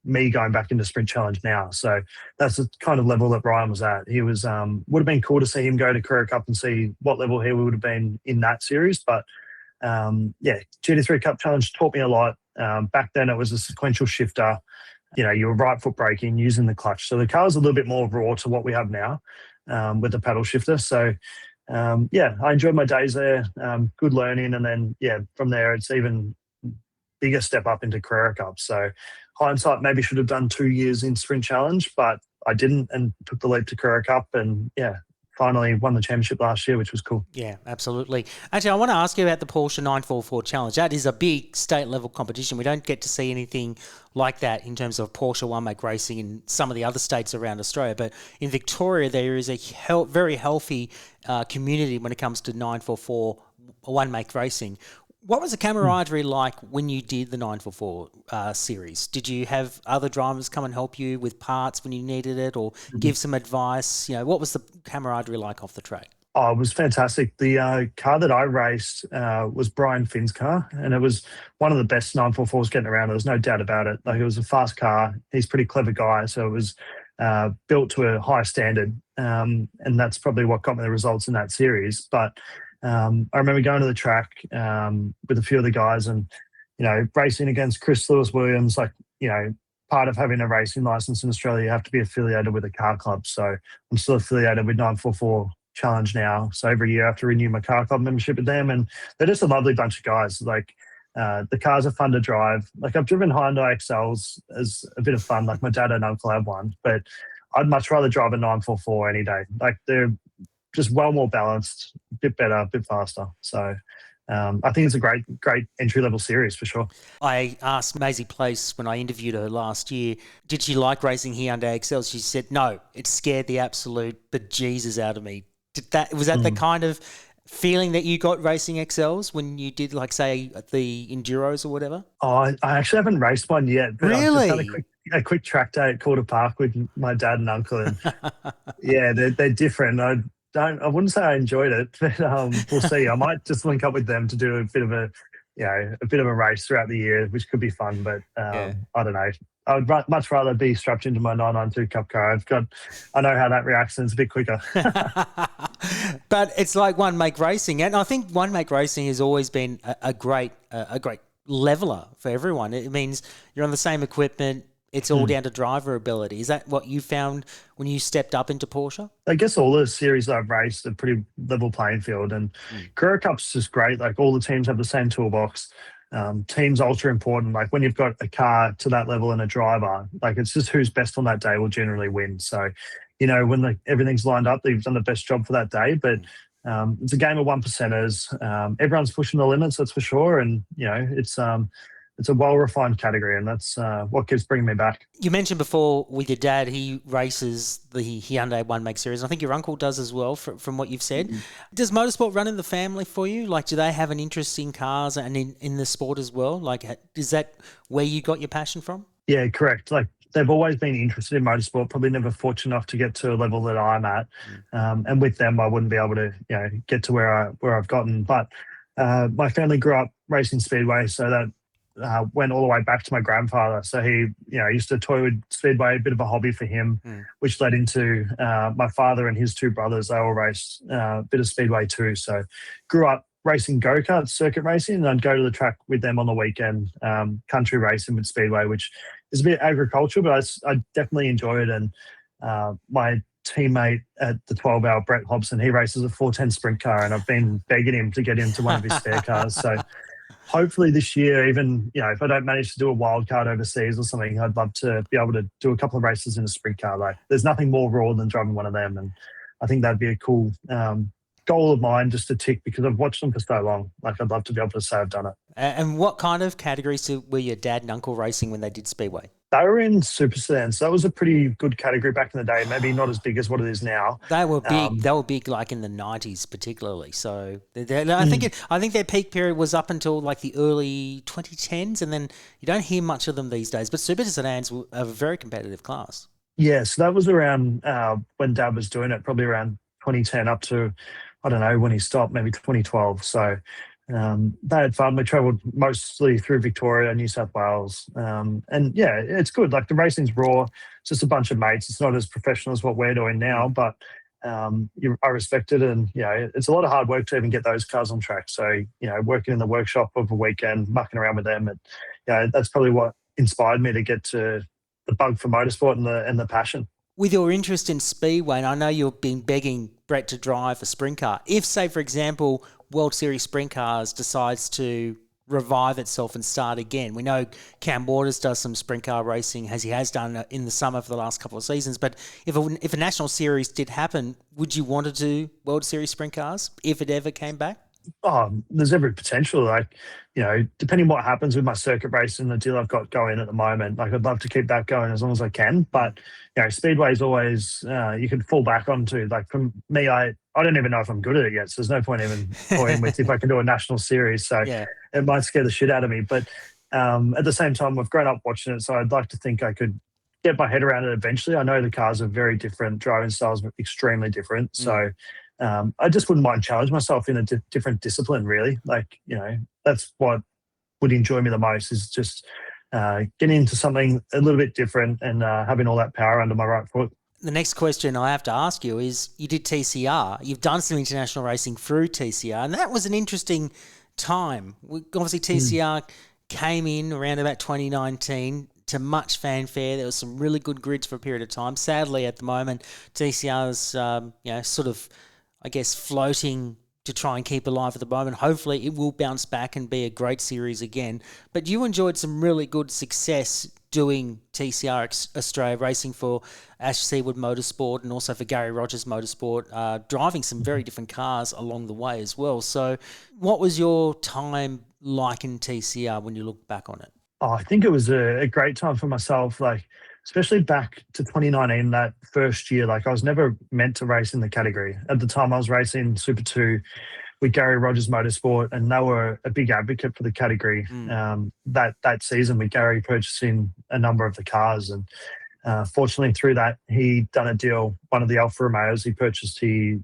me going back into Sprint Challenge now. So that's the kind of level that Ryan was at. He was, would have been cool to see him go to Carrera Cup and see what level he would have been in that series. But GT3 Cup Challenge taught me a lot. Back then it was a sequential shifter. You were right foot braking, using the clutch. So the car was a little bit more raw to what we have now with the paddle shifter. So I enjoyed my days there. Good learning. And then, from there, it's even bigger step up into Carrera Cup. So hindsight, maybe should have done 2 years in Sprint Challenge, but I didn't, and took the leap to Carrera Cup, and finally won the championship last year, which was cool. Yeah, absolutely. Actually, I want to ask you about the Porsche 944 Challenge. That is a big state-level competition. We don't get to see anything like that in terms of Porsche one-make racing in some of the other states around Australia. But in Victoria, there is a very healthy community when it comes to 944 one-make racing. What was the camaraderie like when you did the 944 series? Did you have other drivers come and help you with parts when you needed it, or give some advice? What was the camaraderie like off the track? Oh, it was fantastic. The car that I raced was Brian Finn's car, and it was one of the best 944s getting around. There was no doubt about it. Like, it was a fast car. He's a pretty clever guy, so it was built to a high standard, and that's probably what got me the results in that series. But I remember going to the track with a few of the guys and, racing against Chris Lewis-Williams. Like, part of having a racing license in Australia, you have to be affiliated with a car club. So I'm still affiliated with 944 Challenge now. So every year I have to renew my car club membership with them. And they're just a lovely bunch of guys. Like, the cars are fun to drive. Like, I've driven Hyundai XLs as a bit of fun. Like, my dad and uncle have one. But I'd much rather drive a 944 any day. Like, they're just well more balanced, a bit better, a bit faster. So I think it's a great entry-level series for sure. I asked Maisie Place when I interviewed her last year, did she like racing Hyundai XLs? She said, no, it scared the absolute bejesus out of me. Was that the kind of feeling that you got racing XLs when you did, like, say, the Enduros or whatever? Oh, I actually haven't raced one yet. But really? I've just done a quick track day at Calder Park with my dad and uncle. And they're different. I wouldn't say I enjoyed it, but we'll see. I might just link up with them to do a bit of a race throughout the year, which could be fun. But I don't know. I would much rather be strapped into my 992 Cup car. I know how that reacts, and it's a bit quicker. But it's like one-make racing, and I think one-make racing has always been a great leveler for everyone. It means you're on the same equipment. It's all down to driver ability. Is that what you found when you stepped up into Porsche? I guess all the series I've raced are pretty level playing field, and Carrera Cup's just great. Like, all the teams have the same toolbox. Team's ultra important. Like, when you've got a car to that level and a driver, like, it's just who's best on that day will generally win. So, when everything's lined up, they've done the best job for that day. But it's a game of 1%ers. Everyone's pushing the limits, that's for sure. And, it's a well-refined category, and that's what keeps bringing me back. You mentioned before with your dad, he races the Hyundai one-make series. I think your uncle does as well, from what you've said. Does motorsport run in the family for you? Like, do they have an interest in cars and in the sport as well? Like, is that where you got your passion from? Yeah, correct. Like, they've always been interested in motorsport, probably never fortunate enough to get to a level that I'm at. And with them, I wouldn't be able to, get to where I've gotten. But my family grew up racing speedway, so that went all the way back to my grandfather. So he, used to toy with speedway, a bit of a hobby for him, which led into my father and his two brothers. They all raced a bit of speedway too. So grew up racing go-karts, circuit racing, and I'd go to the track with them on the weekend, country racing with speedway, which is a bit agricultural, but I definitely enjoy it. And my teammate at the 12-hour, Brett Hobson, he races a 410 sprint car, and I've been begging him to get into one of his spare cars. So hopefully this year, even, if I don't manage to do a wild card overseas or something, I'd love to be able to do a couple of races in a sprint car. Like, there's nothing more raw than driving one of them. And I think that'd be a cool goal of mine just to tick, because I've watched them for so long. Like, I'd love to be able to say I've done it. And what kind of categories were your dad and uncle racing when they did speedway? They were in super sedans. So that was a pretty good category back in the day. Maybe not as big as what it is now. They were big. They were big, like in the 90s, particularly. So I think their peak period was up until like the early 2010s, and then you don't hear much of them these days. But super sedans were a very competitive class. Yeah, so that was around when Dad was doing it, probably around 2010 up to, I don't know, when he stopped, maybe 2012. So they had fun. We travelled mostly through Victoria, New South Wales. And yeah, it's good. Like, the racing's raw. It's just a bunch of mates. It's not as professional as what we're doing now, but I respect it. And, it's a lot of hard work to even get those cars on track. So, working in the workshop of a weekend, mucking around with them, and, that's probably what inspired me to get to the bug for motorsport and the passion. With your interest in speedway, and I know you've been begging Brett to drive a sprint car, if, say, for example, World Series Sprint Cars decides to revive itself and start again. We know Cam Waters does some sprint car racing, as he has done in the summer for the last couple of seasons. But if a national series did happen, would you want to do World Series Sprint Cars if it ever came back? Oh, there's every potential. Like, depending what happens with my circuit race and the deal I've got going at the moment, like, I'd love to keep that going as long as I can. But, speedway is always, you can fall back onto. Like, for me, I don't even know if I'm good at it yet. So there's no point even toying with if I can do a national series. So It might scare the shit out of me. But at the same time, I've grown up watching it. So I'd like to think I could get my head around it eventually. I know the cars are very different. Driving styles are extremely different. So I just wouldn't mind challenging myself in a different discipline, really. Like, that's what would enjoy me the most, is just getting into something a little bit different and having all that power under my right foot. The next question I have to ask you is, you did TCR. You've done some international racing through TCR, and that was an interesting time. Obviously, TCR came in around about 2019 to much fanfare. There was some really good grids for a period of time. Sadly, at the moment, TCR's sort of, I guess, floating to try and keep alive at the moment. Hopefully it will bounce back and be a great series again. But you enjoyed some really good success doing TCR Australia, racing for Ash Seawood Motorsport and also for Gary Rogers Motorsport, driving some very different cars along the way as well. So what was your time like in TCR when you look back on it? Oh, I think it was a great time for myself. Like, especially back to 2019, that first year, like, I was never meant to race in the category. At the time, I was racing Super 2 with Gary Rogers Motorsport, and they were a big advocate for the category. That season, with Gary purchasing a number of the cars. And fortunately, through that, he'd done a deal, one of the Alfa Romeos he purchased, he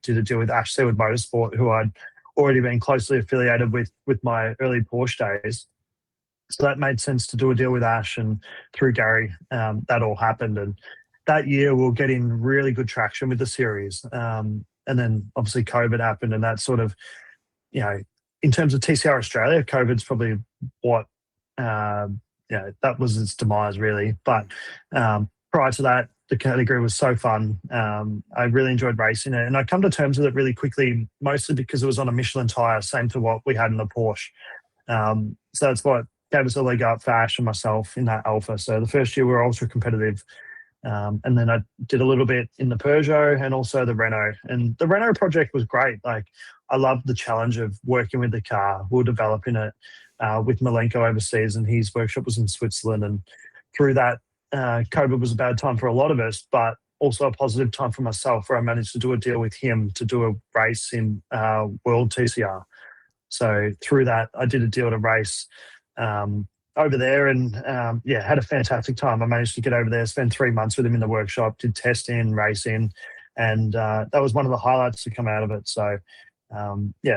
did a deal with Ash Seawood Motorsport, who I'd already been closely affiliated with my early Porsche days. So that made sense to do a deal with Ash, and through Gary, that all happened. And that year we were getting really good traction with the series. And then obviously COVID happened, and that sort of, in terms of TCR Australia, COVID's probably what, that was its demise, really. But prior to that, the category was so fun. I really enjoyed racing it. And I come to terms with it really quickly, mostly because it was on a Michelin tyre, same to what we had in the Porsche. So that's what gave us a leg up for Ash and myself in that Alpha. So the first year we were ultra competitive. And then I did a little bit in the Peugeot and also the Renault. And the Renault project was great. Like, I loved the challenge of working with the car. We were developing it with Malenko overseas, and his workshop was in Switzerland. And through that, COVID was a bad time for a lot of us, but also a positive time for myself, where I managed to do a deal with him to do a race in World TCR. So through that, I did a deal to race over there and had a fantastic time. I managed to get over there, spend 3 months with him in the workshop, did testing, racing, and that was one of the highlights to come out of it. So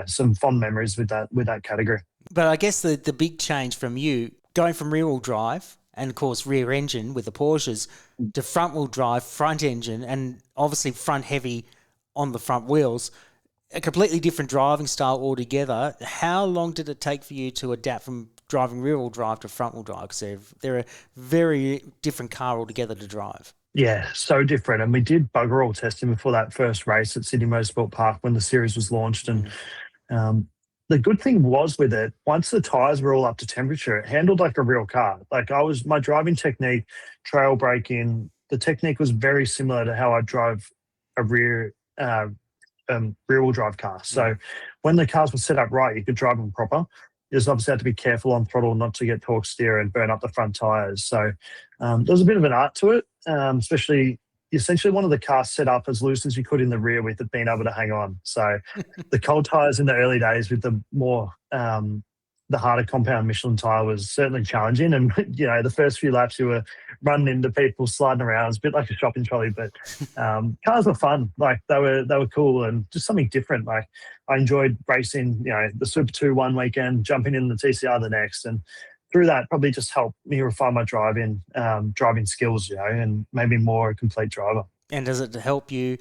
some fond memories with that category. But I guess the big change from you going from rear-wheel drive and, of course, rear engine with the Porsches to front-wheel drive, front engine, and obviously front-heavy on the front wheels, a completely different driving style altogether. How long did it take for you to adapt from driving rear-wheel drive to front-wheel drive? Because they're a very different car altogether to drive. Yeah, so different. And we did bugger all testing before that first race at Sydney Motorsport Park when the series was launched. And the good thing was with it, once the tyres were all up to temperature, it handled like a real car. Like my driving technique, trail braking, the technique was very similar to how I drive a rear-wheel drive car. So when the cars were set up right, you could drive them proper. You just obviously had to be careful on throttle not to get torque steer and burn up the front tyres. So there was a bit of an art to it, especially essentially one of the cars set up as loose as you could in the rear with it being able to hang on. So the cold tyres in the early days with the more the harder compound Michelin tyre was certainly challenging. And, the first few laps you were running into people sliding around. It was a bit like a shopping trolley, but cars were fun. Like they were cool and just something different. Like I enjoyed racing, the Super 2 one weekend, jumping in the TCR the next. And through that probably just helped me refine my driving skills, and maybe more a complete driver. And does it help you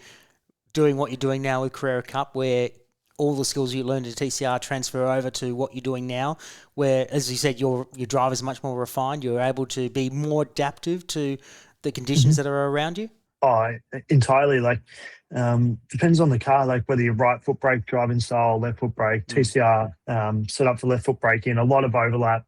doing what you're doing now with Carrera Cup, where all the skills you learned at TCR transfer over to what you're doing now, where, as you said, your drive is much more refined, you're able to be more adaptive to the conditions that are around you? Oh, entirely. Like, depends on the car, like whether you're right foot brake driving style, left foot brake. TCR set up for left foot braking, a lot of overlap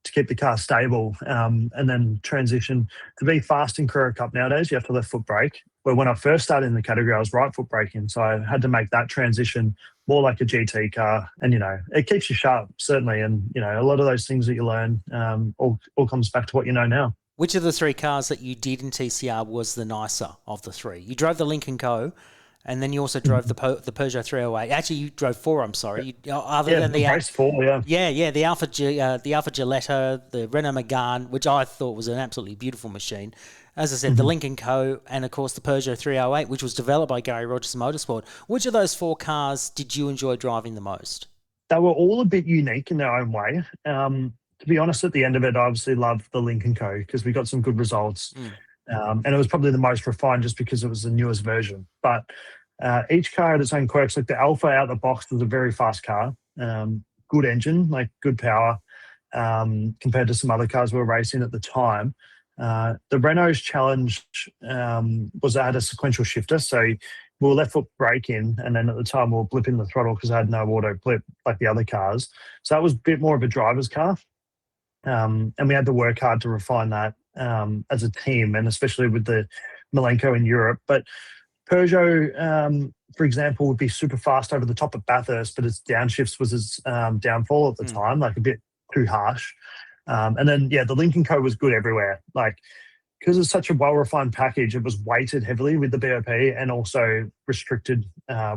to keep the car stable, and then transition to be fast in Carrera Cup nowadays. You have to left foot brake. But when I first started in the category, I was right foot braking, so I had to make that transition more like a GT car. And it keeps you sharp, certainly. And a lot of those things that you learn all comes back to what you know now. Which of the three cars that you did in TCR was the nicer of the three? You drove the Lincoln Co. And then you also drove the Peugeot 308. Actually, you drove four. I'm sorry. Than the race four. Yeah. The Alfa Gilletta, the Renault Megane, which I thought was an absolutely beautiful machine. As I said, the Lincoln Co. and of course the Peugeot 308, which was developed by Garry Rogers Motorsport. Which of those four cars did you enjoy driving the most? They were all a bit unique in their own way. To be honest, at the end of it, I obviously loved the Lincoln Co. because we got some good results. And it was probably the most refined just because it was the newest version. But each car had its own quirks. Like the Alfa out the box was a very fast car, good engine, like good power, compared to some other cars we were racing at the time. The Renault's challenge was I had a sequential shifter. So we were left foot braking, and then at the time we were blipping the throttle because I had no auto blip like the other cars. So that was a bit more of a driver's car. And we had to work hard to refine that as a team, and especially with the Malenko in Europe. But Peugeot, for example, would be super fast over the top of Bathurst, but its downshifts was its downfall at the time, like a bit too harsh. And then, the Lincoln Co. was good everywhere. Like, because it's such a well-refined package, it was weighted heavily with the BOP and also restricted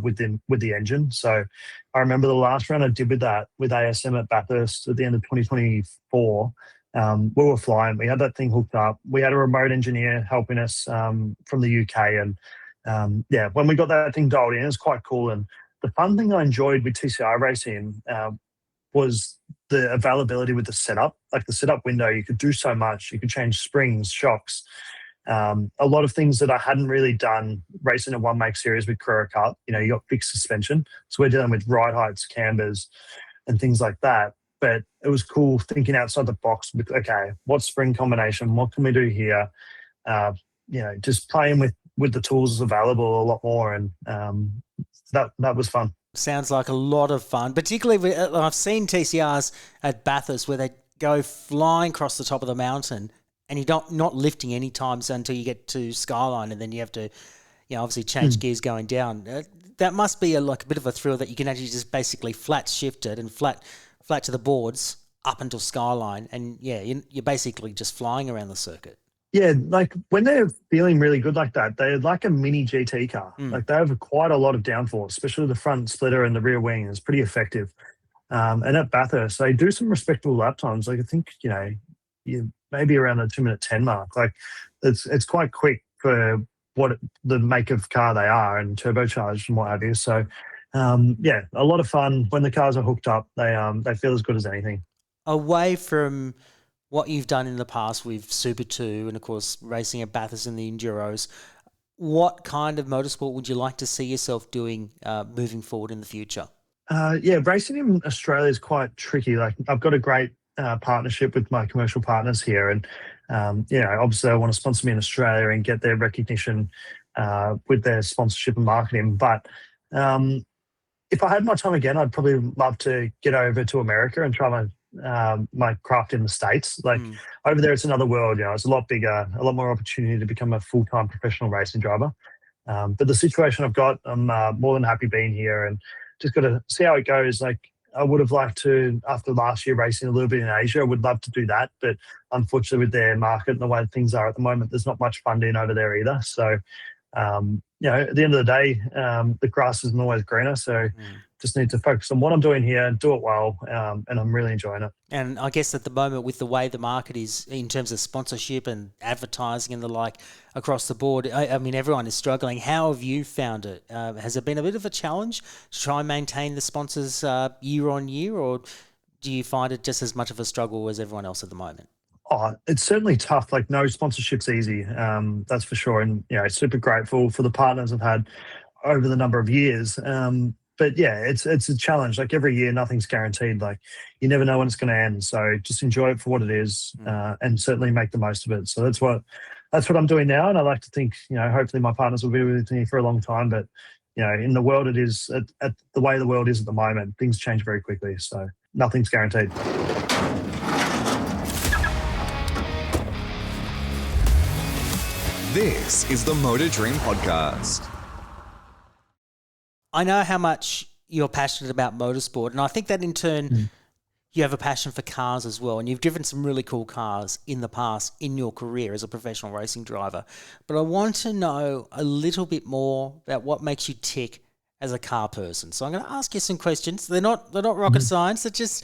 with the engine. So I remember the last round I did with ASM at Bathurst at the end of 2024, we were flying. We had that thing hooked up. We had a remote engineer helping us from the UK. And when we got that thing dialed in, it was quite cool. And the fun thing I enjoyed with TCR racing was the availability with the setup. Like the setup window, you could do so much. You could change springs, shocks, a lot of things that I hadn't really done racing a one-make series with Carrera Cup. You got fixed suspension. So we're dealing with ride heights, cambers, and things like that. But it was cool thinking outside the box with, okay, what spring combination? What can we do here? Just playing with the tools available a lot more. And that was fun. Sounds like a lot of fun, particularly I've seen TCRs at Bathurst where they go flying across the top of the mountain and you're not lifting any time until you get to Skyline, and then you have to, obviously change gears going down. That must be a bit of a thrill that you can actually just basically flat shift it and flat to the boards up until Skyline, and you're basically just flying around the circuit. Yeah, like when they're feeling really good like that, they're like a mini GT car. Like they have quite a lot of downforce, especially the front splitter and the rear wing is pretty effective. And at Bathurst, they do some respectable lap times. Like I think, maybe around the 2-minute 10 mark. Like it's quite quick for the make of car they are, and turbocharged and what have you. So yeah, a lot of fun when the cars are hooked up. They feel as good as anything. Away from what you've done in the past with Super 2 and, of course, racing at Bathurst in the Enduros, what kind of motorsport would you like to see yourself doing moving forward in the future? Yeah, racing in Australia is quite tricky. Like, I've got a great partnership with my commercial partners here, and obviously I want to sponsor me in Australia and get their recognition with their sponsorship and marketing. But if I had my time again, I'd probably love to get over to America and try my craft in the States. Like, over there, it's another world. It's a lot bigger, a lot more opportunity to become a full-time professional racing driver. But the situation I've got, I'm more than happy being here, and just got to see how it goes. Like, I would have liked to, after last year racing a little bit in Asia, I would love to do that. But unfortunately, with their market and the way things are at the moment, there's not much funding over there either. So, at the end of the day, the grass isn't always greener. So just need to focus on what I'm doing here, do it well, and I'm really enjoying it. And I guess at the moment, with the way the market is in terms of sponsorship and advertising and the like across the board, I mean, everyone is struggling. How have you found it? Has it been a bit of a challenge to try and maintain the sponsors year on year, or do you find it just as much of a struggle as everyone else at the moment? Oh, it's certainly tough. Like, no sponsorship's easy, that's for sure. And super grateful for the partners I've had over the number of years. But yeah, it's a challenge. Like, every year, nothing's guaranteed. Like, you never know when it's going to end. So just enjoy it for what it is, and certainly make the most of it. So that's what I'm doing now. And I like to think, hopefully my partners will be with me for a long time. But in the world, it is at the way the world is at the moment, things change very quickly. So nothing's guaranteed. This is the Motor Dream Podcast. I know how much you're passionate about motorsport, and I think that in turn you have a passion for cars as well, and you've driven some really cool cars in the past in your career as a professional racing driver. But I want to know a little bit more about what makes you tick as a car person. So I'm going to ask you some questions. They're not rocket science. They're just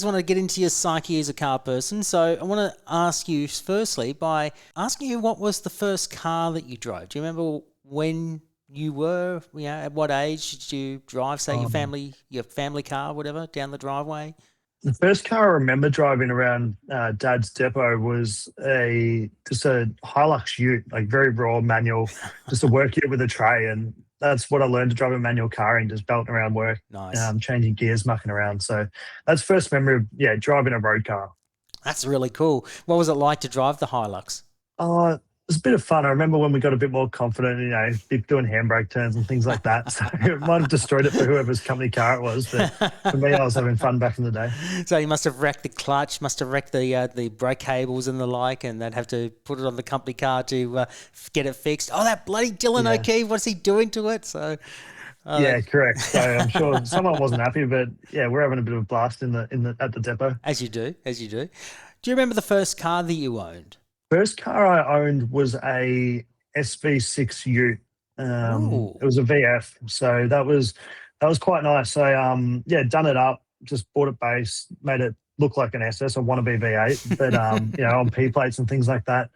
want to get into your psyche as a car person. So I want to ask you firstly by asking you, what was the first car that you drove? Do you remember when you were, at what age did you drive, say, your family car, whatever, down the driveway? The first car I remember driving around Dad's depot was just a Hilux Ute, like very raw manual, just a work unit with a tray. And that's what I learned to drive a manual car in, just belting around work, changing gears, mucking around. So that's first memory of, driving a road car. That's really cool. What was it like to drive the Hilux? It was a bit of fun. I remember when we got a bit more confident, doing handbrake turns and things like that. So it might have destroyed it for whoever's company car it was. But for me, I was having fun back in the day. So you must have wrecked the clutch, must have wrecked the brake cables and the like, and they'd have to put it on the company car to get it fixed. Oh, that bloody Dylan O'Keefe, what's he doing to it? So yeah, correct. So I'm sure someone wasn't happy, but yeah, we're having a bit of a blast at the depot. As you do. Do you remember the first car that you owned? First car I owned was a SV6 Ute. It was a VF, so that was quite nice. I done it up, just bought it base, made it look like an SS, a wannabe V8, but on P plates and things like that,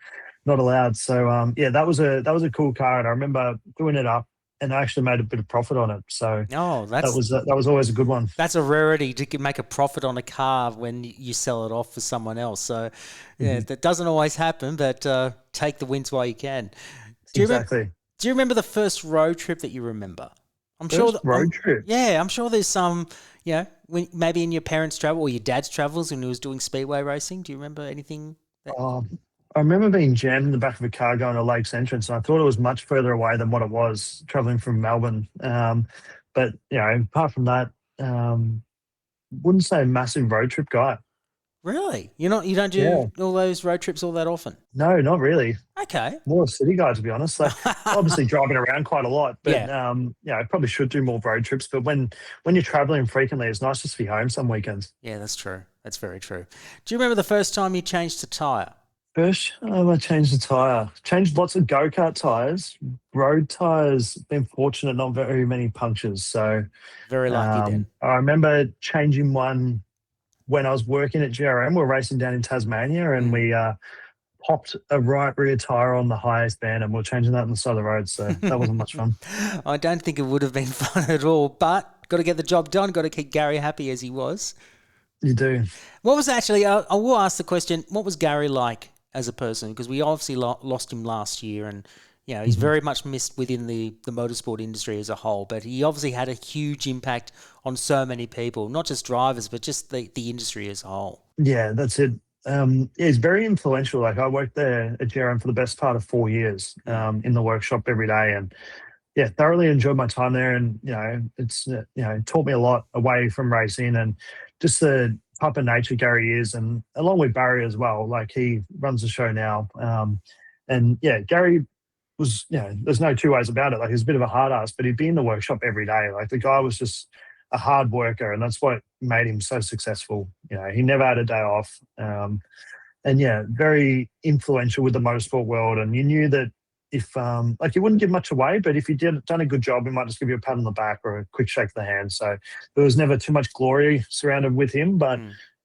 not allowed. So that was a cool car, and I remember doing it up, and I actually made a bit of profit on it. So that was always a good one. That's a rarity to make a profit on a car when you sell it off for someone else. So that doesn't always happen, but take the wins while you can. Do you remember the first road trip that you remember? I'm sure there's some, when maybe in your parents' travel or your dad's travels when he was doing speedway racing. Do you remember anything? I remember being jammed in the back of a car going to Lakes Entrance, and I thought it was much further away than what it was, travelling from Melbourne. But apart from that, wouldn't say a massive road trip guy. Really? You don't do all those road trips all that often? No, not really. Okay. More a city guy, to be honest. Like, obviously driving around quite a lot, but I probably should do more road trips. But when you're travelling frequently, it's nice just to be home some weekends. Yeah, that's true. That's very true. Do you remember the first time you changed a tyre? First time I changed the tyre. Changed lots of go-kart tyres. Road tyres, been fortunate, not very many punctures. So very lucky then. I remember changing one when I was working at GRM, we were racing down in Tasmania, and we popped a right rear tyre on the highest band, and we we're changing that on the side of the road. So that wasn't much fun. I don't think it would have been fun at all, but got to get the job done. Got to keep Gary happy as he was. You do. What was actually, I will ask the question, what was Gary like as a person? Because we obviously lost him last year, and he's very much missed within the motorsport industry as a whole, but he obviously had a huge impact on so many people, not just drivers, but just the industry as a whole. Yeah, that's it. He's very influential. Like, I worked there at GRM for the best part of 4 years in the workshop every day, and thoroughly enjoyed my time there. And it's taught me a lot away from racing, and just the type of nature Gary is, and along with Barry as well. Like, he runs the show now, and Gary was, there's no two ways about it. Like, he's a bit of a hard ass, but he'd be in the workshop every day. Like, the guy was just a hard worker, and that's what made him so successful. He never had a day off, and very influential with the motorsport world. And you knew that if he wouldn't give much away, but if he done a good job, he might just give you a pat on the back or a quick shake of the hand. So there was never too much glory surrounded with him, but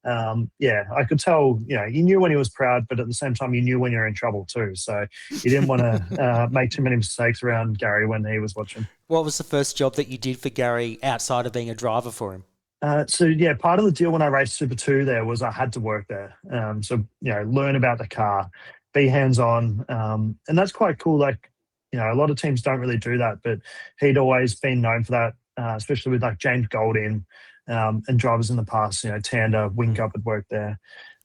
I could tell, you knew when he was proud, but at the same time, you knew when you're in trouble too. So you didn't want to make too many mistakes around Gary when he was watching. What was the first job that you did for Gary outside of being a driver for him? Part of the deal when I raced Super 2 there was I had to work there. Learn about the car, be hands-on. And that's quite cool. Like, a lot of teams don't really do that, but he'd always been known for that, especially with like James Goldin and drivers in the past. Tander, Whincup had worked there.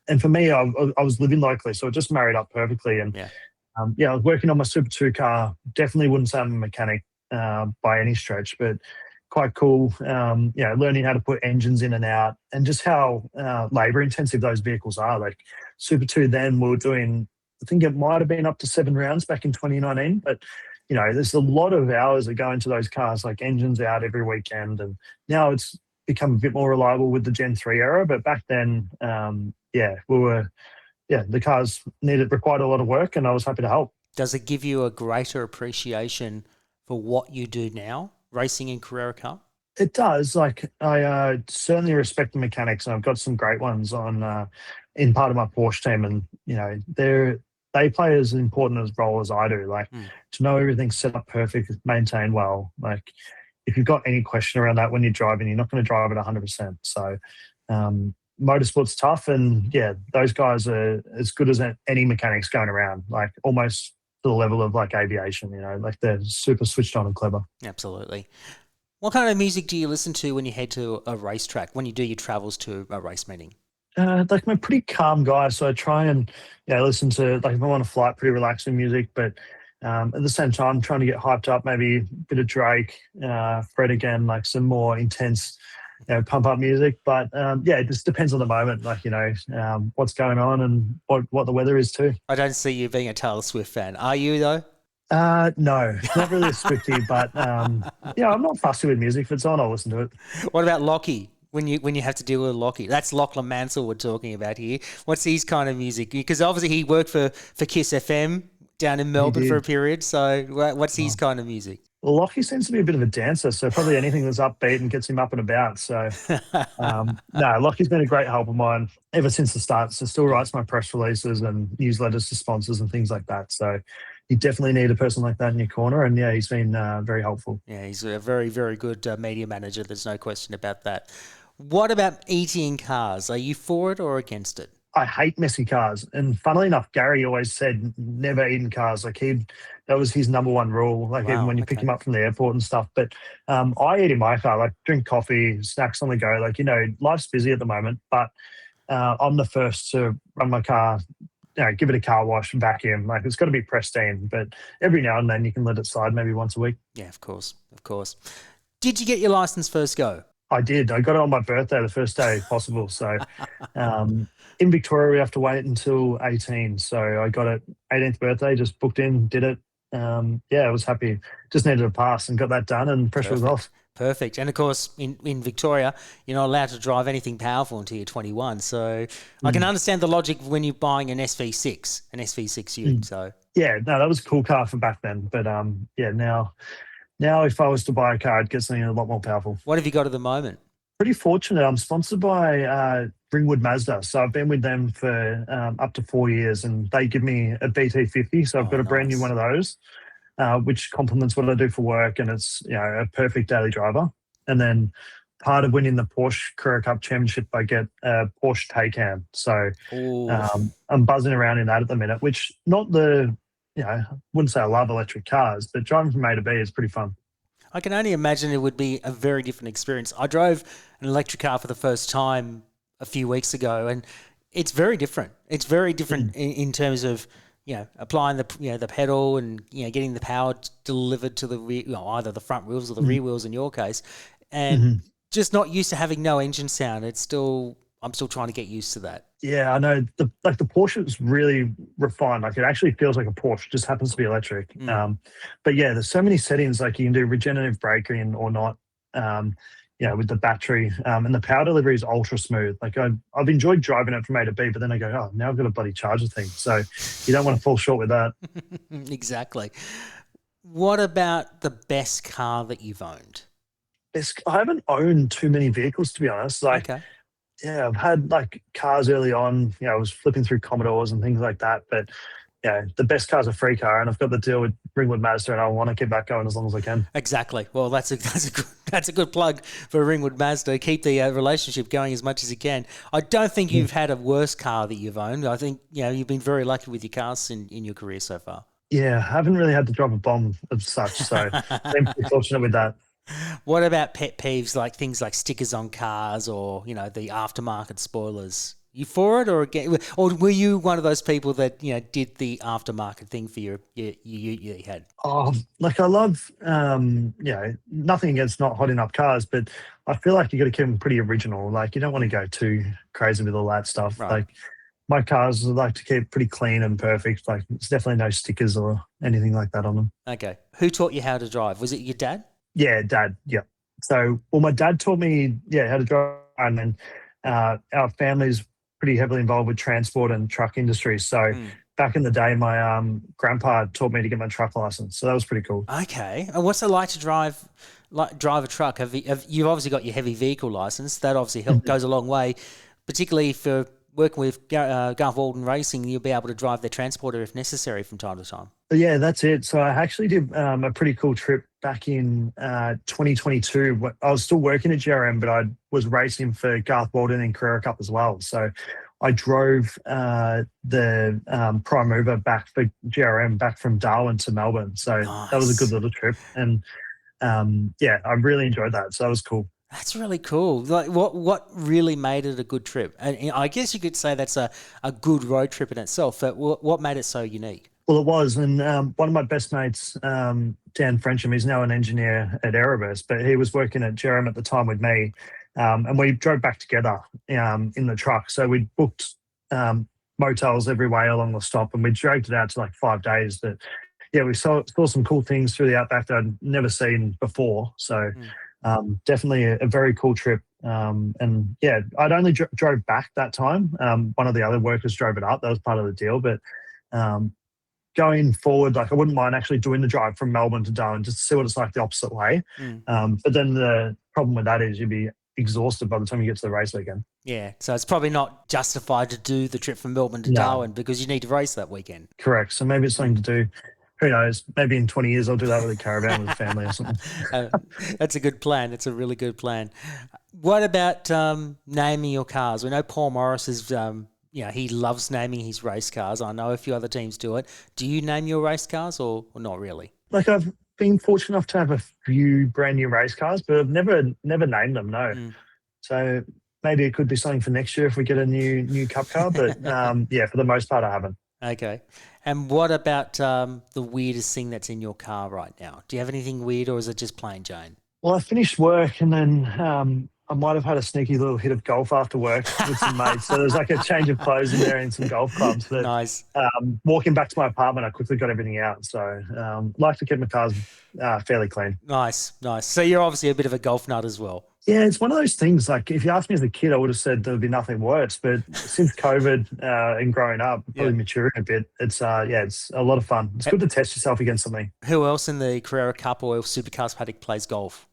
And for me, I was living locally, so it just married up perfectly. And I was working on my Super 2 car. Definitely wouldn't say I'm a mechanic by any stretch, but quite cool. Learning how to put engines in and out, and just how labour intensive those vehicles are. Like, Super 2 then, we were doing, I think it might have been up to 7 rounds back in 2019, but there's a lot of hours that go into those cars, like engines out every weekend. And now it's become a bit more reliable with the Gen 3 era, but back then, the cars required a lot of work, and I was happy to help. Does it give you a greater appreciation for what you do now, racing in Carrera Cup? It does. Like, I certainly respect the mechanics, and I've got some great ones on in part of my Porsche team, and they play as important a role as I do. Like, to know everything's set up perfect, maintained well. Like, if you've got any question around that when you're driving, you're not going to drive it 100%. So motorsport's tough, and those guys are as good as any mechanics going around, like almost to the level of like aviation, like they're super switched on and clever. Absolutely. What kind of music do you listen to when you head to a racetrack, when you do your travels to a race meeting? Like, I'm a pretty calm guy, so I try and listen to, like, if I'm on a flight, pretty relaxing music, but at the same time, trying to get hyped up, maybe a bit of Drake, Fred again, like some more intense, pump up music. But it just depends on the moment, like, what's going on and what the weather is too. I don't see you being a Taylor Swift fan. Are you though? No, not really a Swiftie, but I'm not fussy with music. If it's on, I'll listen to it. What about Lockie? When you have to deal with Lockie, that's Lachlan Mansell we're talking about here. What's his kind of music? Because obviously he worked for Kiss FM down in Melbourne for a period. So what's his kind of music? Well, Lockie seems to be a bit of a dancer, so probably anything that's upbeat and gets him up and about. So, Lockie's been a great help of mine ever since the start. So, still writes my press releases and newsletters to sponsors and things like that. So, you definitely need a person like that in your corner. And, he's been very helpful. Yeah, he's a very, very good media manager. There's no question about that. What about eating cars? Are you for it or against it? I hate messy cars. And funnily enough, Gary always said never eat in cars. Like, that was his number one rule, like, even when you pick him up from the airport and stuff. But I eat in my car, like drink coffee, snacks on the go. Like, life's busy at the moment, but I'm the first to run my car, give it a car wash and vacuum. Like, it's got to be pristine, but every now and then you can let it slide maybe once a week. Yeah, of course. Did you get your license first go? I did. I got it on my birthday, the first day possible. So in Victoria, we have to wait until 18. So I got it 18th birthday, just booked in, did it. I was happy. Just needed a pass and got that done, and pressure was off. Perfect. And of course, in Victoria, you're not allowed to drive anything powerful until you're 21. So I can understand the logic when you're buying an SV6 Ute. So that was a cool car for back then. But now if I was to buy a car, I'd get something a lot more powerful. What have you got at the moment? Pretty fortunate. I'm sponsored by Ringwood Mazda, so I've been with them for up to 4 years, and they give me a BT50. So I've got a brand new one of those, which complements what I do for work, and it's a perfect daily driver. And then part of winning the Porsche Carrera Cup Championship, I get a Porsche Taycan. So I'm buzzing around in that at the minute, which I wouldn't say I love electric cars, but driving from A to B is pretty fun. I can only imagine it would be a very different experience. I drove an electric car for the first time a few weeks ago, and it's very different. It's very different in terms of applying the pedal and getting the power delivered to the rear, either the front wheels or the rear wheels in your case, and just not used to having no engine sound. I'm still trying to get used to that. Yeah, I know. The Porsche is really refined. Like, it actually feels like a Porsche, just happens to be electric. But yeah, there's so many settings. Like, you can do regenerative braking or not. With the battery, and the power delivery is ultra smooth. Like, I've enjoyed driving it from A to B, but then I go, oh, now I've got a bloody charger thing. So you don't want to fall short with that. Exactly. What about the best car that you've owned? I haven't owned too many vehicles, to be honest. Okay. Yeah, I've had like cars early on. I was flipping through Commodores and things like that. But the best car's a free car, and I've got the deal with Ringwood Mazda, and I want to keep that going as long as I can. Exactly. Well, that's a good plug for Ringwood Mazda. Keep the relationship going as much as you can. I don't think you've had a worse car that you've owned. I think you've been very lucky with your cars in your career so far. Yeah, I haven't really had to drop a bomb of such, so I'm pretty fortunate with that. What about pet peeves, like things like stickers on cars or, the aftermarket spoilers? You for it or were you one of those people that, did the aftermarket thing for you had? Oh, like I love, nothing against not hotting up cars, but I feel like you got to keep them pretty original. Like, you don't want to go too crazy with all that stuff. Right. Like, my cars I like to keep pretty clean and perfect. Like, there's definitely no stickers or anything like that on them. Okay. Who taught you how to drive? Was it your dad? Yeah, dad. Yeah. So, my dad taught me, how to drive, and then our family's pretty heavily involved with transport and truck industry. So back in the day, my grandpa taught me to get my truck license. So that was pretty cool. Okay. And what's it like to drive a truck? You've obviously got your heavy vehicle license. That obviously goes a long way, particularly for working with Garth Walden Racing. You'll be able to drive their transporter if necessary from time to time. Yeah, that's it. So I actually did a pretty cool trip back in 2022. I was still working at GRM, but I was racing for Garth Walden in Carrera Cup as well. So I drove the prime mover back for GRM back from Darwin to Melbourne. So That was a good little trip. And I really enjoyed that. So that was cool. That's really cool. Like, what really made it a good trip? And I guess you could say that's a good road trip in itself. But what made it so unique? Well, it was. And one of my best mates, Dan Frensham, he's now an engineer at Erebus, but he was working at GRM at the time with me. And we drove back together in the truck. So we booked motels every way along the stop, and we dragged it out to like 5 days. But we saw some cool things through the outback that I'd never seen before. So definitely a very cool trip. And I'd only drove back that time. One of the other workers drove it up. That was part of the deal. But going forward, like, I wouldn't mind actually doing the drive from Melbourne to Darwin just to see what it's like the opposite way. But then the problem with that is you'd be exhausted by the time you get to the race weekend. Yeah, so it's probably not justified to do the trip from Melbourne to Darwin because you need to race that weekend. Correct. So maybe it's something to do. Who knows? Maybe in 20 years I'll do that with a caravan with a family or something. That's a good plan. It's a really good plan. What about naming your cars? We know Paul Morris is, he loves naming his race cars. I know a few other teams do it. Do you name your race cars or not really? Like, I've been fortunate enough to have a few brand new race cars, but I've never named them. No. So maybe it could be something for next year if we get a new cup car. But for the most part, I haven't. Okay. And what about the weirdest thing that's in your car right now? Do you have anything weird, or is it just plain Jane? Well, I finished work, and then I might have had a sneaky little hit of golf after work with some mates. So there's like a change of clothes in there and some golf clubs. But, nice. Walking back to my apartment, I quickly got everything out. So like to keep my cars fairly clean. Nice. So you're obviously a bit of a golf nut as well. Yeah, it's one of those things. Like, if you asked me as a kid, I would have said there would be nothing worse. But since COVID and growing up, probably maturing a bit, it's a lot of fun. It's good to test yourself against something. Who else in the Carrera Cup or Supercars paddock plays golf?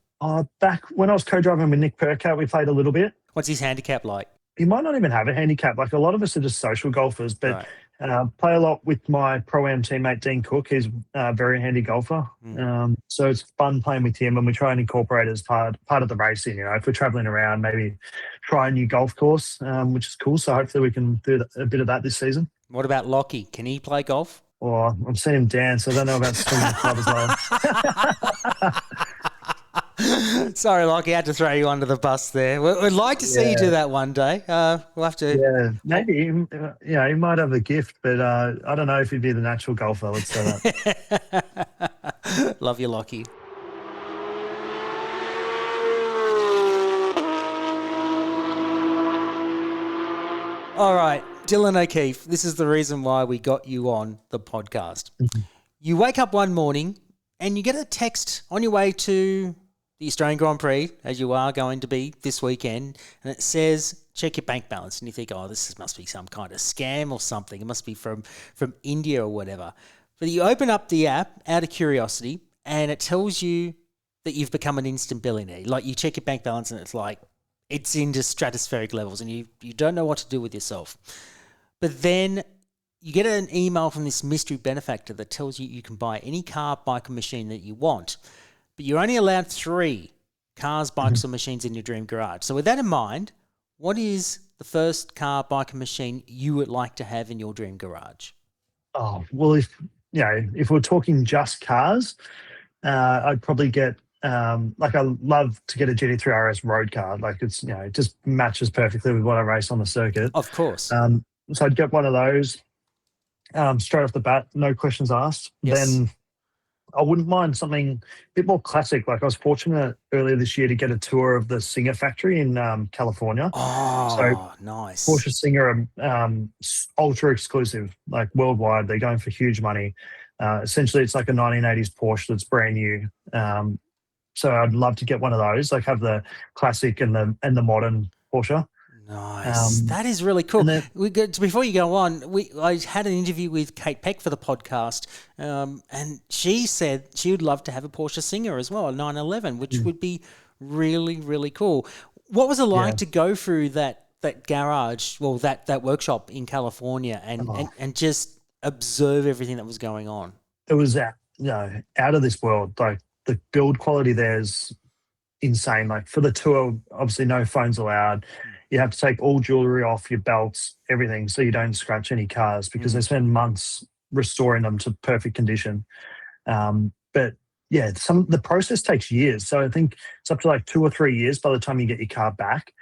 Back when I was co-driving with Nick Percat, we played a little bit. What's his handicap like? He might not even have a handicap. Like a lot of us are just social golfers, but Right. play a lot with my Pro-Am teammate, Dean Cook. He's a very handy golfer. So it's fun playing with him, and we try and incorporate it as part of the racing. If we're traveling around, maybe try a new golf course, which is cool. So hopefully we can do a bit of that this season. What about Lockie? Can he play golf? Or I've seen him dance. I don't know about swinging the club as well. Sorry, Lockie, I had to throw you under the bus there. We'd like to see you do that one day. We'll have to. Yeah, maybe. He might have a gift, but I don't know if he'd be the natural golfer. Let's say that. Love you, Lockie. All right, Dylan O'Keefe, this is the reason why we got you on the podcast. You wake up one morning and you get a text on your way to the Australian Grand Prix, as you are going to be this weekend, and it says, check your bank balance. And you think, must be some kind of scam or something. It must be from India or whatever. But you open up the app out of curiosity and it tells you that you've become an instant billionaire. Like you check your bank balance and it's like, it's into stratospheric levels and you don't know what to do with yourself. But then you get an email from this mystery benefactor that tells you can buy any car, bike, or machine that you want. But you're only allowed 3 cars, bikes, or machines in your dream garage. So with that in mind, what is the first car, bike, and machine you would like to have in your dream garage? Oh, well, if we're talking just cars, I'd probably get I love to get a GT3 RS road car. Like it just matches perfectly with what I race on the circuit. Of course. So I'd get one of those straight off the bat, no questions asked. Yes. Then I wouldn't mind something a bit more classic. Like I was fortunate earlier this year to get a tour of the Singer factory in California. Oh, so nice. Porsche Singer are ultra exclusive, like worldwide. They're going for huge money. Essentially, it's like a 1980s Porsche that's brand new. So I'd love to get one of those, like have the classic and the modern Porsche. Nice. That is really cool. Before you go on, I had an interview with Kate Peck for the podcast, and she said she would love to have a Porsche Singer as well, a 911, which would be really, really cool. What was it like to go through that garage, well, that workshop in California and just observe everything that was going on? It was out of this world. Like the build quality there's insane. Like for the tour, obviously no phones allowed. You have to take all jewelry off, your belts, everything, so you don't scratch any cars because they spend months restoring them to perfect condition. But yeah, the process takes years. So I think it's up to like 2 or 3 years by the time you get your car back.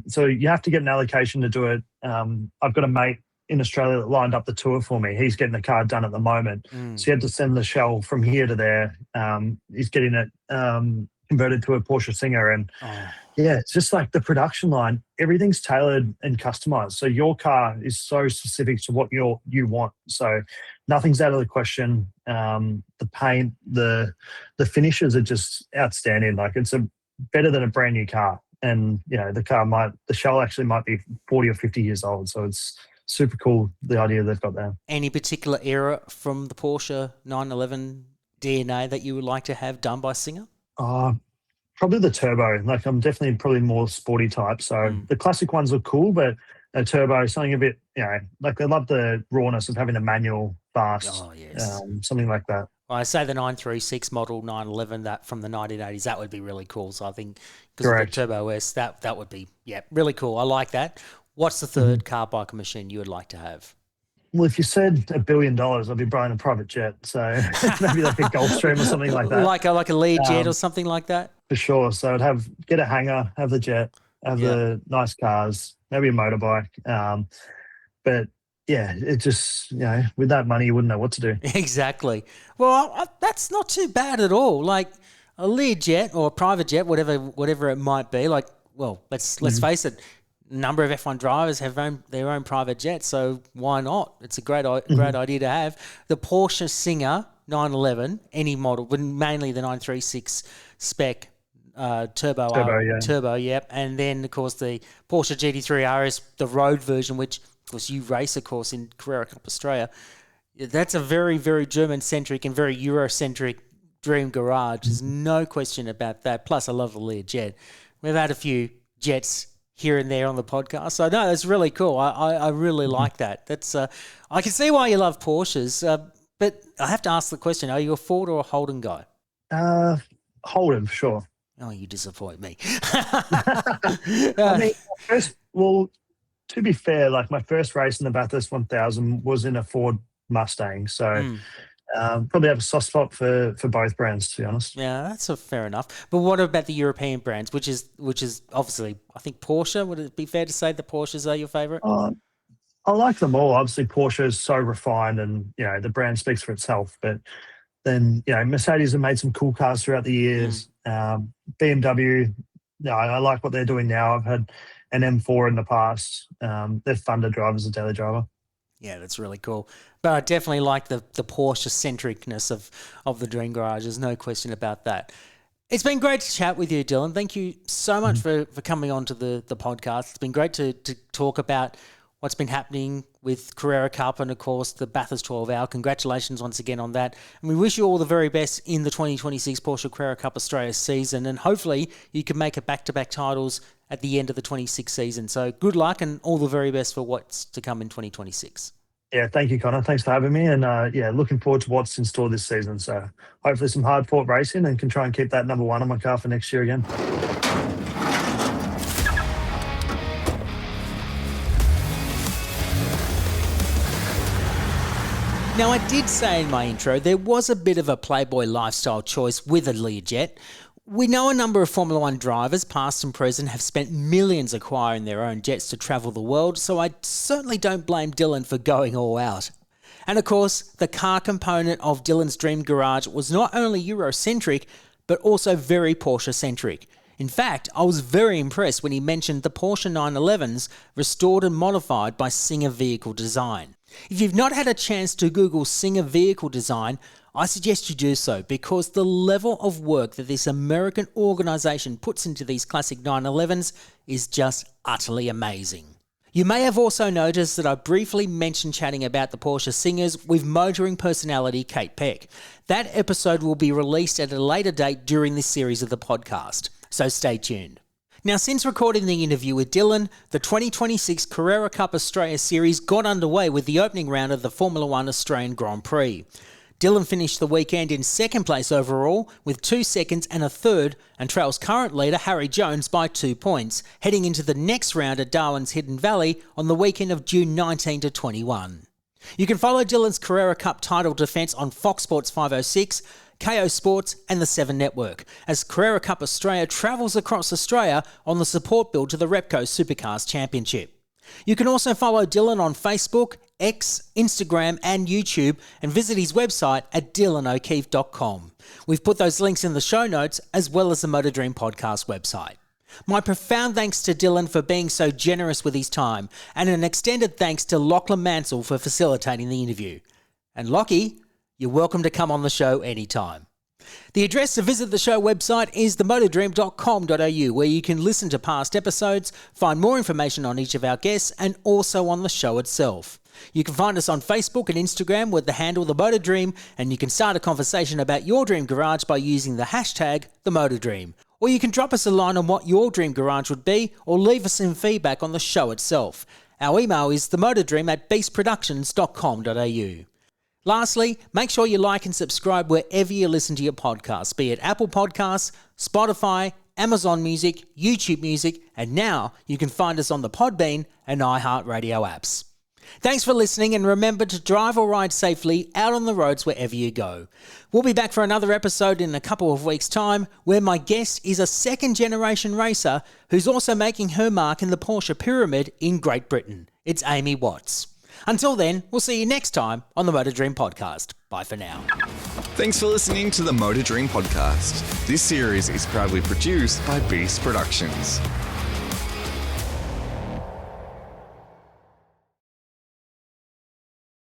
So you have to get an allocation to do it. I've got a mate in Australia that lined up the tour for me. He's getting the car done at the moment. So he had to send the shell from here to there. He's getting it converted to a Porsche Singer. And it's just like the production line, everything's tailored and customized. So your car is so specific to what you want. So nothing's out of the question. The paint, the finishes are just outstanding. Like it's better than a brand new car. And, the shell actually might be 40 or 50 years old. So it's super cool, the idea they've got there. Any particular era from the Porsche 911 DNA that you would like to have done by Singer? Probably the turbo. Like I'm definitely probably more sporty type. So the classic ones look cool, but a turbo, something a bit, like they love the rawness of having a manual fast. Oh, yes. Something like that. Well, I say the 936 model 911 that from the 1980s, that would be really cool. So I think because of the Turbo S, that would be, really cool. I like that. What's the third car, bike, and machine you would like to have? Well, if you said $1 billion, I'd be buying a private jet. So maybe like a Gulfstream or something like that. Like a Learjet or something like that? For sure. So I'd get a hangar, have the jet, have the nice cars, maybe a motorbike. But yeah, it just, with that money, you wouldn't know what to do. Exactly. Well, that's not too bad at all. Like a Learjet or a private jet, whatever it might be. Like, well, let's face it. A number of F1 drivers have their own private jet, so why not? It's a great idea to have. The Porsche Singer 911, any model, but mainly the 936 spec turbo, and then of course the Porsche GT3 RS, the road version, which of course you race, of course, in Carrera Cup Australia. That's a very, very German-centric and very Euro-centric dream garage. There's no question about that. Plus, I love the Learjet. We've had a few jets here and there on the podcast. So, no, that's really cool. I really like that. That's I can see why you love Porsches. But I have to ask the question, are you a Ford or a Holden guy? Holden, for sure. Oh, you disappoint me. I mean, to be fair, like my first race in the Bathurst 1000 was in a Ford Mustang. So probably have a soft spot for both brands, to be honest. Yeah, that's fair enough. But what about the European brands, which is obviously, I think Porsche? Would it be fair to say the Porsches are your favourite? I like them all. Obviously, Porsche is so refined and, the brand speaks for itself. But then, Mercedes have made some cool cars throughout the years. BMW, I like what they're doing now. I've had an M4 in the past. They're fun to drive as a daily driver. Yeah, that's really cool. But I definitely like the Porsche-centricness of the Dream Garage. There's no question about that. It's been great to chat with you, Dylan. Thank you so much for coming on to the podcast. It's been great to talk about what's been happening with Carrera Cup and, of course, the Bathurst 12 Hour. Congratulations once again on that. And we wish you all the very best in the 2026 Porsche Carrera Cup Australia season. And hopefully you can make it back-to-back titles at the end of the 26 season. So good luck and all the very best for what's to come in 2026. Yeah, thank you, Connor. Thanks for having me. And looking forward to what's in store this season. So hopefully some hard-fought racing and can try and keep that number one on my car for next year again. Now, I did say in my intro, there was a bit of a playboy lifestyle choice with a Learjet. We know a number of Formula One drivers, past and present, have spent millions acquiring their own jets to travel the world, so I certainly don't blame Dylan for going all out. And of course, the car component of Dylan's Dream Garage was not only euro-centric, but also very Porsche-centric. In fact, I was very impressed when he mentioned the Porsche 911s restored and modified by Singer Vehicle Design. If you've not had a chance to Google Singer Vehicle Design, I suggest you do so because the level of work that this American organisation puts into these classic 911s is just utterly amazing. You may have also noticed that I briefly mentioned chatting about the Porsche Singers with motoring personality Kate Peck. That episode will be released at a later date during this series of the podcast, so stay tuned. Now, since recording the interview with Dylan, the 2026 Carrera Cup Australia Series got underway with the opening round of the Formula One Australian Grand Prix. Dylan finished the weekend in second place overall with 2 seconds and a third and trails current leader Harri Jones by 2 points, heading into the next round at Darwin's Hidden Valley on the weekend of June 19 to 21. You can follow Dylan's Carrera Cup title defence on Fox Sports 506, KO Sports and the 7 Network, as Carrera Cup Australia travels across Australia on the support build to the Repco Supercars Championship. You can also follow Dylan on Facebook, X, Instagram and YouTube and visit his website at dylanokeefe.com. We've put those links in the show notes as well as the Motor Dream podcast website. My profound thanks to Dylan for being so generous with his time and an extended thanks to Lachlan Mansell for facilitating the interview. And Lockie, you're welcome to come on the show anytime. The address to visit the show website is themotordream.com.au, where you can listen to past episodes, find more information on each of our guests, and also on the show itself. You can find us on Facebook and Instagram with the handle The Motor Dream, and you can start a conversation about your dream garage by using the hashtag #TheMotorDream. Or you can drop us a line on what your dream garage would be, or leave us some feedback on the show itself. Our email is themotordream@beastproductions.com.au. Lastly, make sure you like and subscribe wherever you listen to your podcasts, be it Apple Podcasts, Spotify, Amazon Music, YouTube Music, and now you can find us on the Podbean and iHeartRadio apps. Thanks for listening, and remember to drive or ride safely out on the roads wherever you go. We'll be back for another episode in a couple of weeks' time, where my guest is a second-generation racer who's also making her mark in the Porsche pyramid in Great Britain. It's Amy Watts. Until then, we'll see you next time on the Motor Dream Podcast. Bye for now. Thanks for listening to the Motor Dream Podcast. This series is proudly produced by Beast Productions.